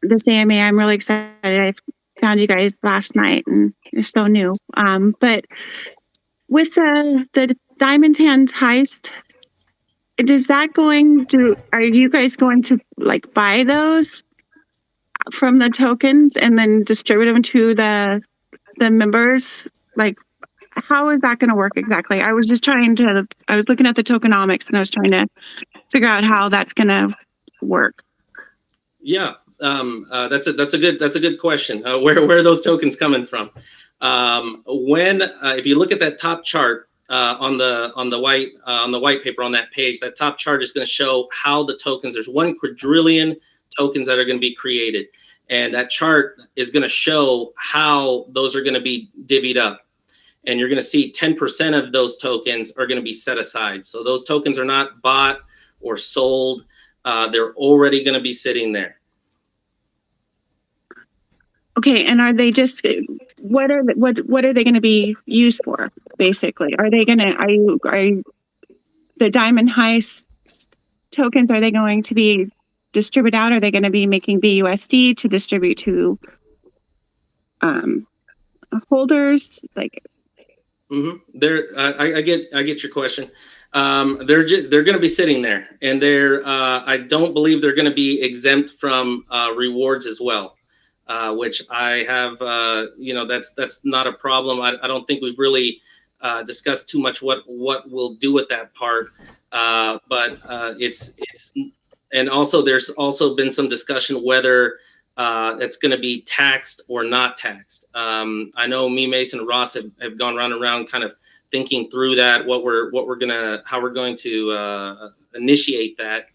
this AMA, I'm really excited. I found you guys last night and you're so new. But with the Diamond Hands heist, are you guys going to like buy those from the tokens and then distribute them to the members? Like, how is that going to work exactly? I was looking at the tokenomics and I was trying to figure out how that's going to work. Yeah, that's a good question. Where are those tokens coming from? If you look at that top chart, on the white paper on that page. That top chart is going to show how the tokens. There's 1 quadrillion tokens that are going to be created, and that chart is going to show how those are going to be divvied up. And you're going to see 10% of those tokens are going to be set aside. So those tokens are not bought or sold. They're already going to be sitting there. Okay, and are they just what are they going to be used for? Basically, are you the Diamond Heist tokens? Are they going to be distributed out? Are they going to be making BUSD to distribute to holders? Like, I get your question. They're going to be sitting there, and I don't believe they're going to be exempt from rewards as well. Which I have, that's not a problem. I don't think we've really discussed too much what we'll do with that part. But it's and also there's also been some discussion whether it's going to be taxed or not taxed. I know me, Mason, and Ross have gone round and round, kind of thinking through that, how we're going to initiate that.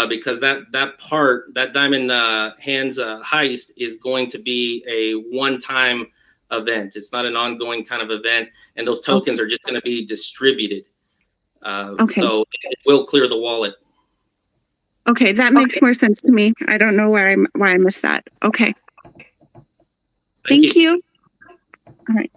Because that Diamond Hands heist is going to be a one-time event. It's not an ongoing kind of event, and those tokens are just going to be distributed. So it will clear the wallet. Okay, that makes more sense to me. I don't know why I missed that. Okay. Thank you. All right.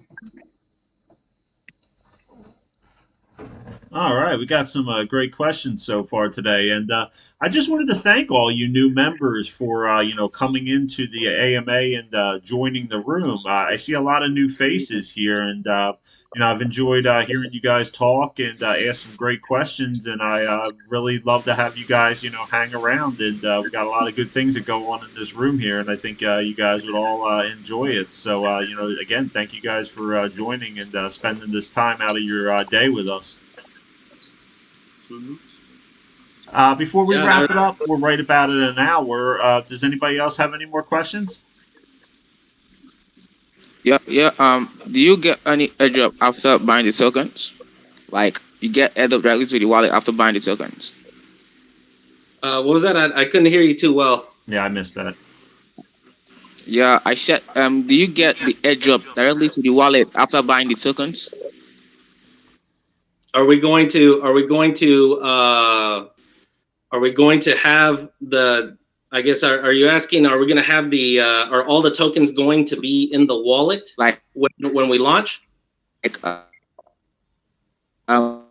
All right, we got some great questions so far today, and I just wanted to thank all you new members for coming into the AMA and joining the room. I see a lot of new faces here, and I've enjoyed hearing you guys talk and ask some great questions, and I really love to have you guys hang around, and we got a lot of good things that go on in this room here, and I think you guys would all enjoy it. So again, thank you guys for joining and spending this time out of your day with us. Before we wrap it up, we're right about at an hour. Does anybody else have any more questions? Yeah. Do you get any airdrop after buying the tokens? Like, you get airdrop directly to the wallet after buying the tokens? What was that? I couldn't hear you too well. Yeah, I missed that. Yeah, I said, do you get the airdrop directly to the wallet after buying the tokens? Are we going to have the? I guess are you asking? Are we going to have the? Are all the tokens going to be in the wallet like when we launch? Oh,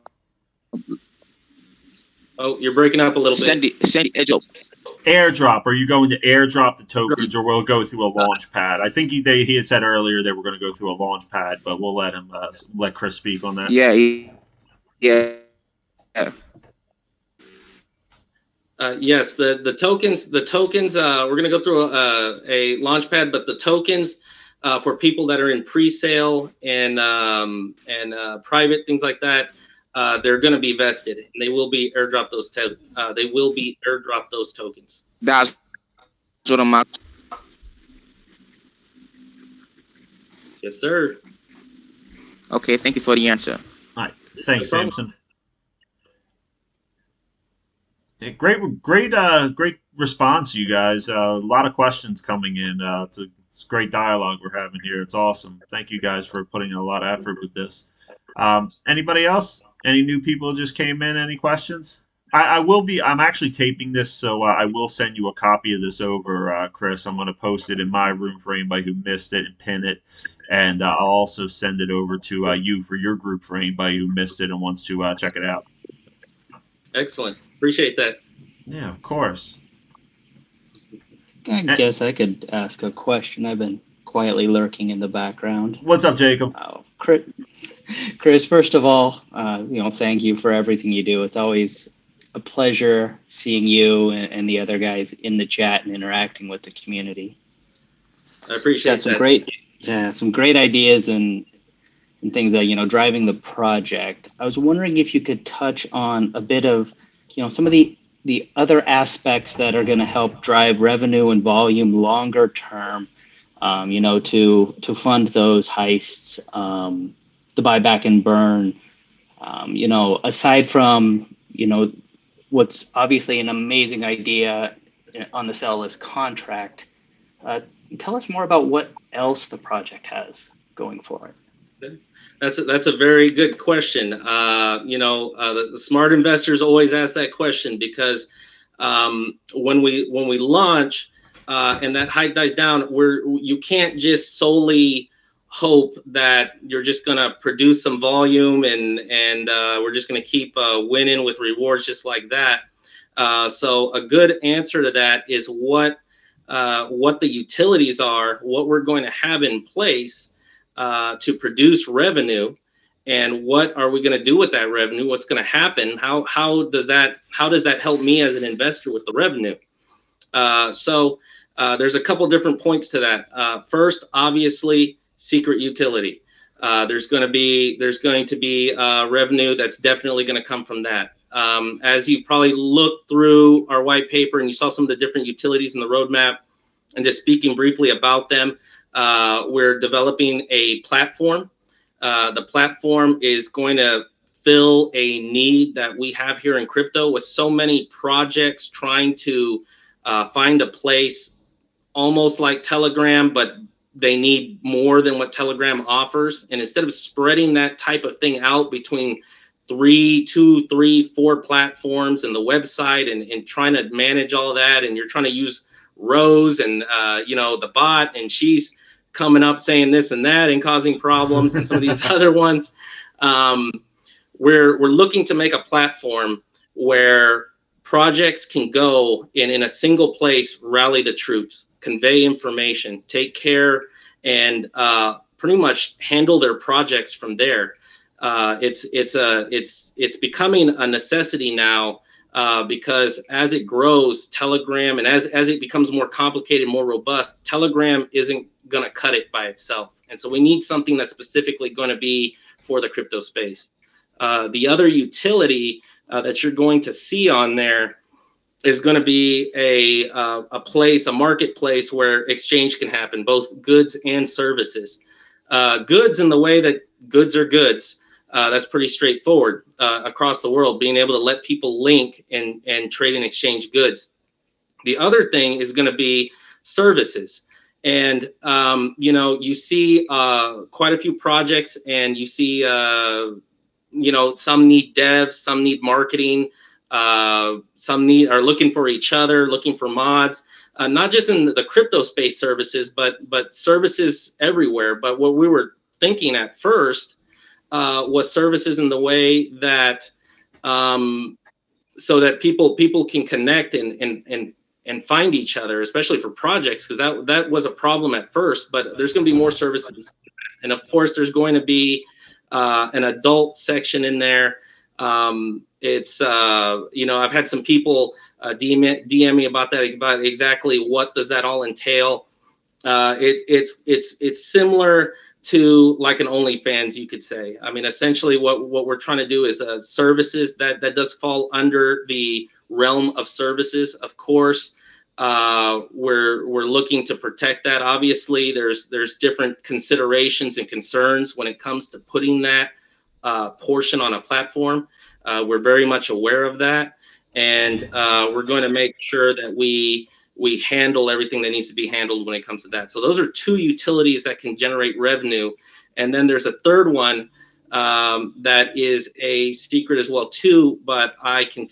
you're breaking up a little bit. Send the airdrop. Airdrop. Are you going to airdrop the tokens, or will it go through a launch pad? I think he had said earlier they were going to go through a launch pad, but we'll let Chris speak on that. Yeah. Yes, the tokens. We're going to go through a launch pad, but the tokens for people that are in pre-sale and private things like that, they're going to be vested, and they will be airdrop those. They will be airdrop those tokens. That's what I'm. Yes, sir. Okay, thank you for the answer. All right, thanks, Samson. Yeah, great response, you guys. A lot of questions coming in. It's great dialogue we're having here. It's awesome. Thank you guys for putting in a lot of effort with this. Anybody else? Any new people just came in? Any questions? I'm actually taping this, so I will send you a copy of this over, Chris. I'm going to post it in my room for anybody who missed it and pin it. And I'll also send it over to you for your group for anybody who missed it and wants to check it out. Excellent. Appreciate that. Yeah, of course. I guess I could ask a question. I've been quietly lurking in the background. What's up, Jacob? Chris, first of all, thank you for everything you do. It's always a pleasure seeing you and the other guys in the chat and interacting with the community. I appreciate that. Some great ideas and things that, driving the project. I was wondering if you could touch on a bit of, some of the other aspects that are going to help drive revenue and volume longer term, to fund those heists, the buyback and burn, Aside from, what's obviously an amazing idea on the sell list contract, tell us more about what else the project has going for it. That's a very good question. The smart investors always ask that question because when we launch and that hype dies down, you can't just solely hope that you're just going to produce some volume and we're just going to keep winning with rewards just like that. So a good answer to that is what the utilities are, what we're going to have in place to produce revenue, and what are we going to do with that revenue? What's going to happen? How does that help me as an investor with the revenue? So there's a couple different points to that. First, obviously, secret utility. There's going to be revenue that's definitely going to come from that. As you probably looked through our white paper and you saw some of the different utilities in the roadmap, and just speaking briefly about them, we're developing a platform. The platform is going to fill a need that we have here in crypto with so many projects trying to find a place almost like Telegram, but they need more than what Telegram offers. And instead of spreading that type of thing out between 2, 3, 4 platforms and the website and trying to manage all that, and you're trying to use Rose and the bot, and she's coming up saying this and that and causing problems, and some of these other ones. We're looking to make a platform where projects can go in a single place, rally the troops, convey information, take care, and pretty much handle their projects from there. It's becoming a necessity now because as it grows, Telegram, and as it becomes more complicated, more robust, Telegram isn't going to cut it by itself. And so we need something that's specifically going to be for the crypto space. The other utility that you're going to see on there is going to be a marketplace where exchange can happen, both goods and services. Goods in the way that goods are goods. That's pretty straightforward across the world, being able to let people link and trade and exchange goods. The other thing is going to be services. And, you see quite a few projects, and you see, some need devs, some need marketing, some are looking for each other, looking for mods, not just in the crypto space services, but services everywhere. But what we were thinking at first was services in the way that so that people can connect and find each other, especially for projects, because that was a problem at first. But there's going to be more services, and of course, there's going to be an adult section in there. I've had some people DM me about that, about exactly what does that all entail. It's similar to like an OnlyFans, you could say. I mean, essentially what we're trying to do is services that does fall under the realm of services. Of course, we're looking to protect that. Obviously, there's different considerations and concerns when it comes to putting that portion on a platform. We're very much aware of that, and we're going to make sure that we handle everything that needs to be handled when it comes to that. So those are 2 utilities that can generate revenue. And then there's a third one that is a secret as well too. But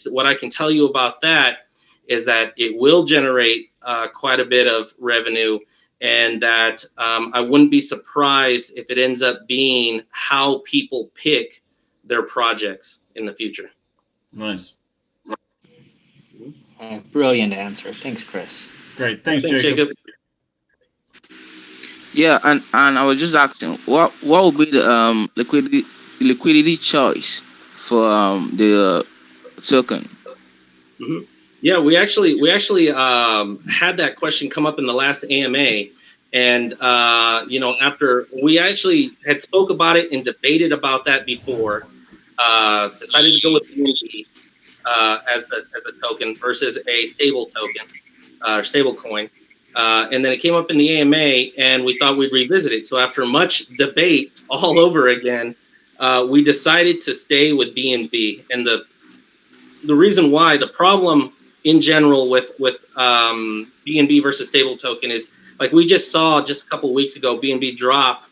what I can tell you about that is that it will generate quite a bit of revenue, and that I wouldn't be surprised if it ends up being how people pick their projects in the future. Nice. Brilliant answer. Thanks, Chris. Great. Thanks, Jacob. Yeah, and I was just asking, what would be the liquidity choice for the token? Mm-hmm. Yeah, we actually had that question come up in the last AMA, and after we actually had spoke about it and debated about that before, decided to go with BNB as the token versus a stable token, stable coin. And then it came up in the AMA, and we thought we'd revisit it. So after much debate all over again, we decided to stay with BNB, and the reason why, the problem in general with BNB versus stable token is, like we just saw just a couple of weeks ago, BNB drop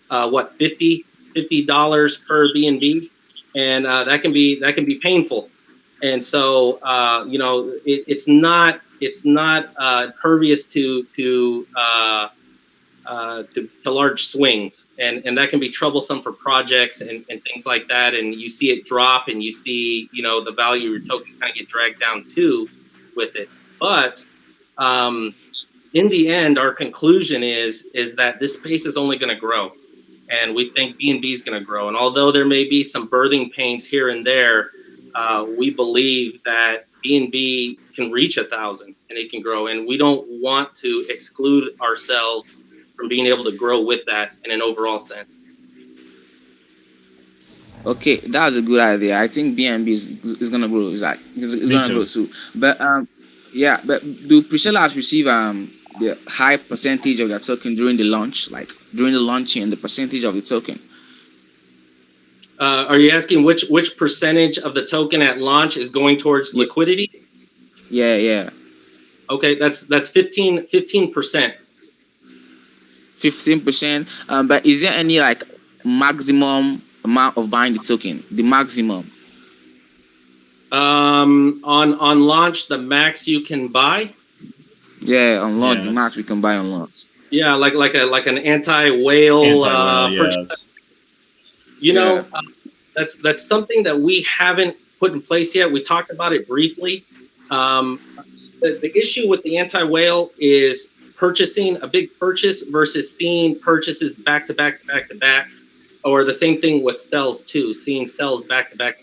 what, $50 per BNB, and that can be painful. And so it's not impervious to large swings, and that can be troublesome for projects and things like that. And you see it drop, and you see the value of your token kind of get dragged down too with it. But in the end, our conclusion is that this space is only going to grow, and we think BNB is going to grow. And although there may be some birthing pains here and there, we believe that BNB can reach 1,000 and it can grow. And we don't want to exclude ourselves from being able to grow with that in an overall sense. Okay, that's a good idea. I think BNB is gonna grow. It's gonna grow too. But but do pre-sellers receive the high percentage of their token during the launch, like during the launching, the percentage of the token? Are you asking which percentage of the token at launch is going towards liquidity? Yeah. Okay, that's 15%. 15%. But is there any like maximum amount of buying the token? The maximum. On launch, the max you can buy. Yeah, on launch, the max we can buy on launch. Yeah, like an anti-whale purchase. That's something that we haven't put in place yet. We talked about it briefly. The issue with the anti-whale is purchasing a big purchase versus seeing purchases back to back, or the same thing with sells too, seeing sells back to back.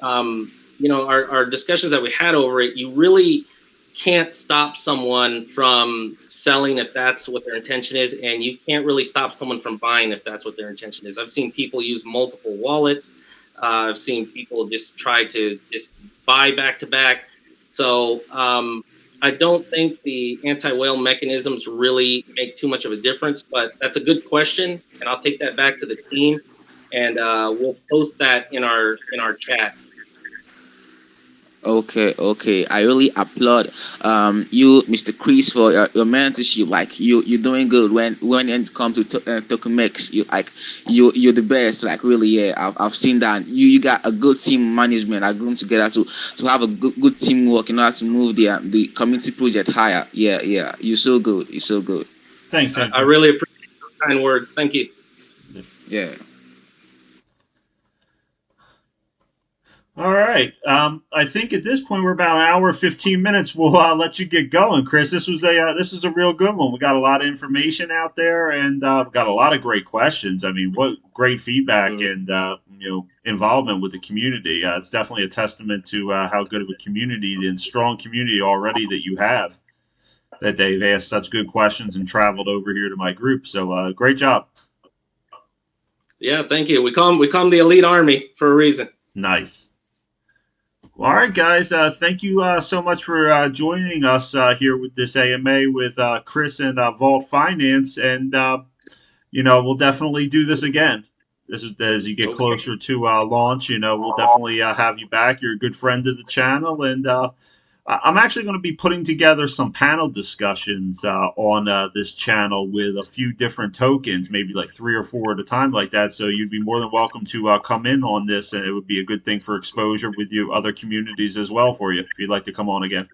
Our discussions that we had over it, you really can't stop someone from selling if that's what their intention is, and you can't really stop someone from buying if that's what their intention is. I've seen people use multiple wallets. I've seen people just try to just buy back to back. So I don't think the anti-whale mechanisms really make too much of a difference, but that's a good question, and I'll take that back to the team, and we'll post that in our chat. Okay. I really applaud you, Mr. Chris, for your mentorship. Like you're doing good when it comes to token mix. You're the best. Like really, yeah. I've seen that. You got a good team management. I've grown together to have a good teamwork in order to move the community project higher. Yeah. You're so good. Thanks. I really appreciate your kind words. Thank you. Yeah. All right. I think at this point we're about an hour 15 minutes. We'll let you get going, Chris. This was a real good one. We got a lot of information out there, and got a lot of great questions. I mean, what great feedback and involvement with the community. It's definitely a testament to how good of a community and strong community already that you have. That they've asked such good questions and traveled over here to my group. So great job. Yeah, thank you. We call them the elite army for a reason. Nice. Well, all right, guys. Thank you so much for joining us here with this AMA with Chris and Vault Finance, and we'll definitely do this again. This is as you get closer to launch. We'll definitely have you back. You're a good friend of the channel, and I'm actually going to be putting together some panel discussions on this channel with a few different tokens, maybe like 3 or 4 at a time like that. So you'd be more than welcome to come in on this, and it would be a good thing for exposure with you other communities as well for you if you'd like to come on again.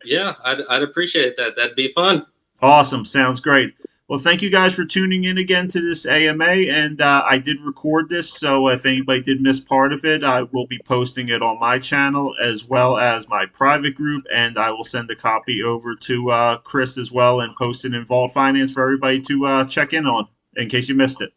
Yeah, I'd appreciate that. That'd be fun. Awesome. Sounds great. Well, thank you guys for tuning in again to this AMA, and I did record this, so if anybody did miss part of it, I will be posting it on my channel as well as my private group, and I will send a copy over to Chris as well and post it in Vault Finance for everybody to check in on in case you missed it.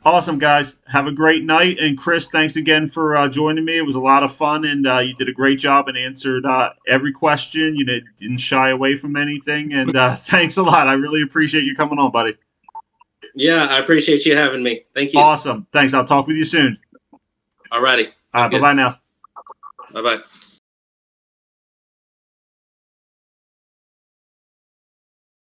Awesome, guys. Have a great night. And Chris, thanks again for joining me. It was a lot of fun, and you did a great job and answered every question. You didn't shy away from anything, and thanks a lot. I really appreciate you coming on, buddy. Yeah, I appreciate you having me. Thank you. Awesome. Thanks. I'll talk with you soon. All righty. All right. Bye-bye now. Bye-bye.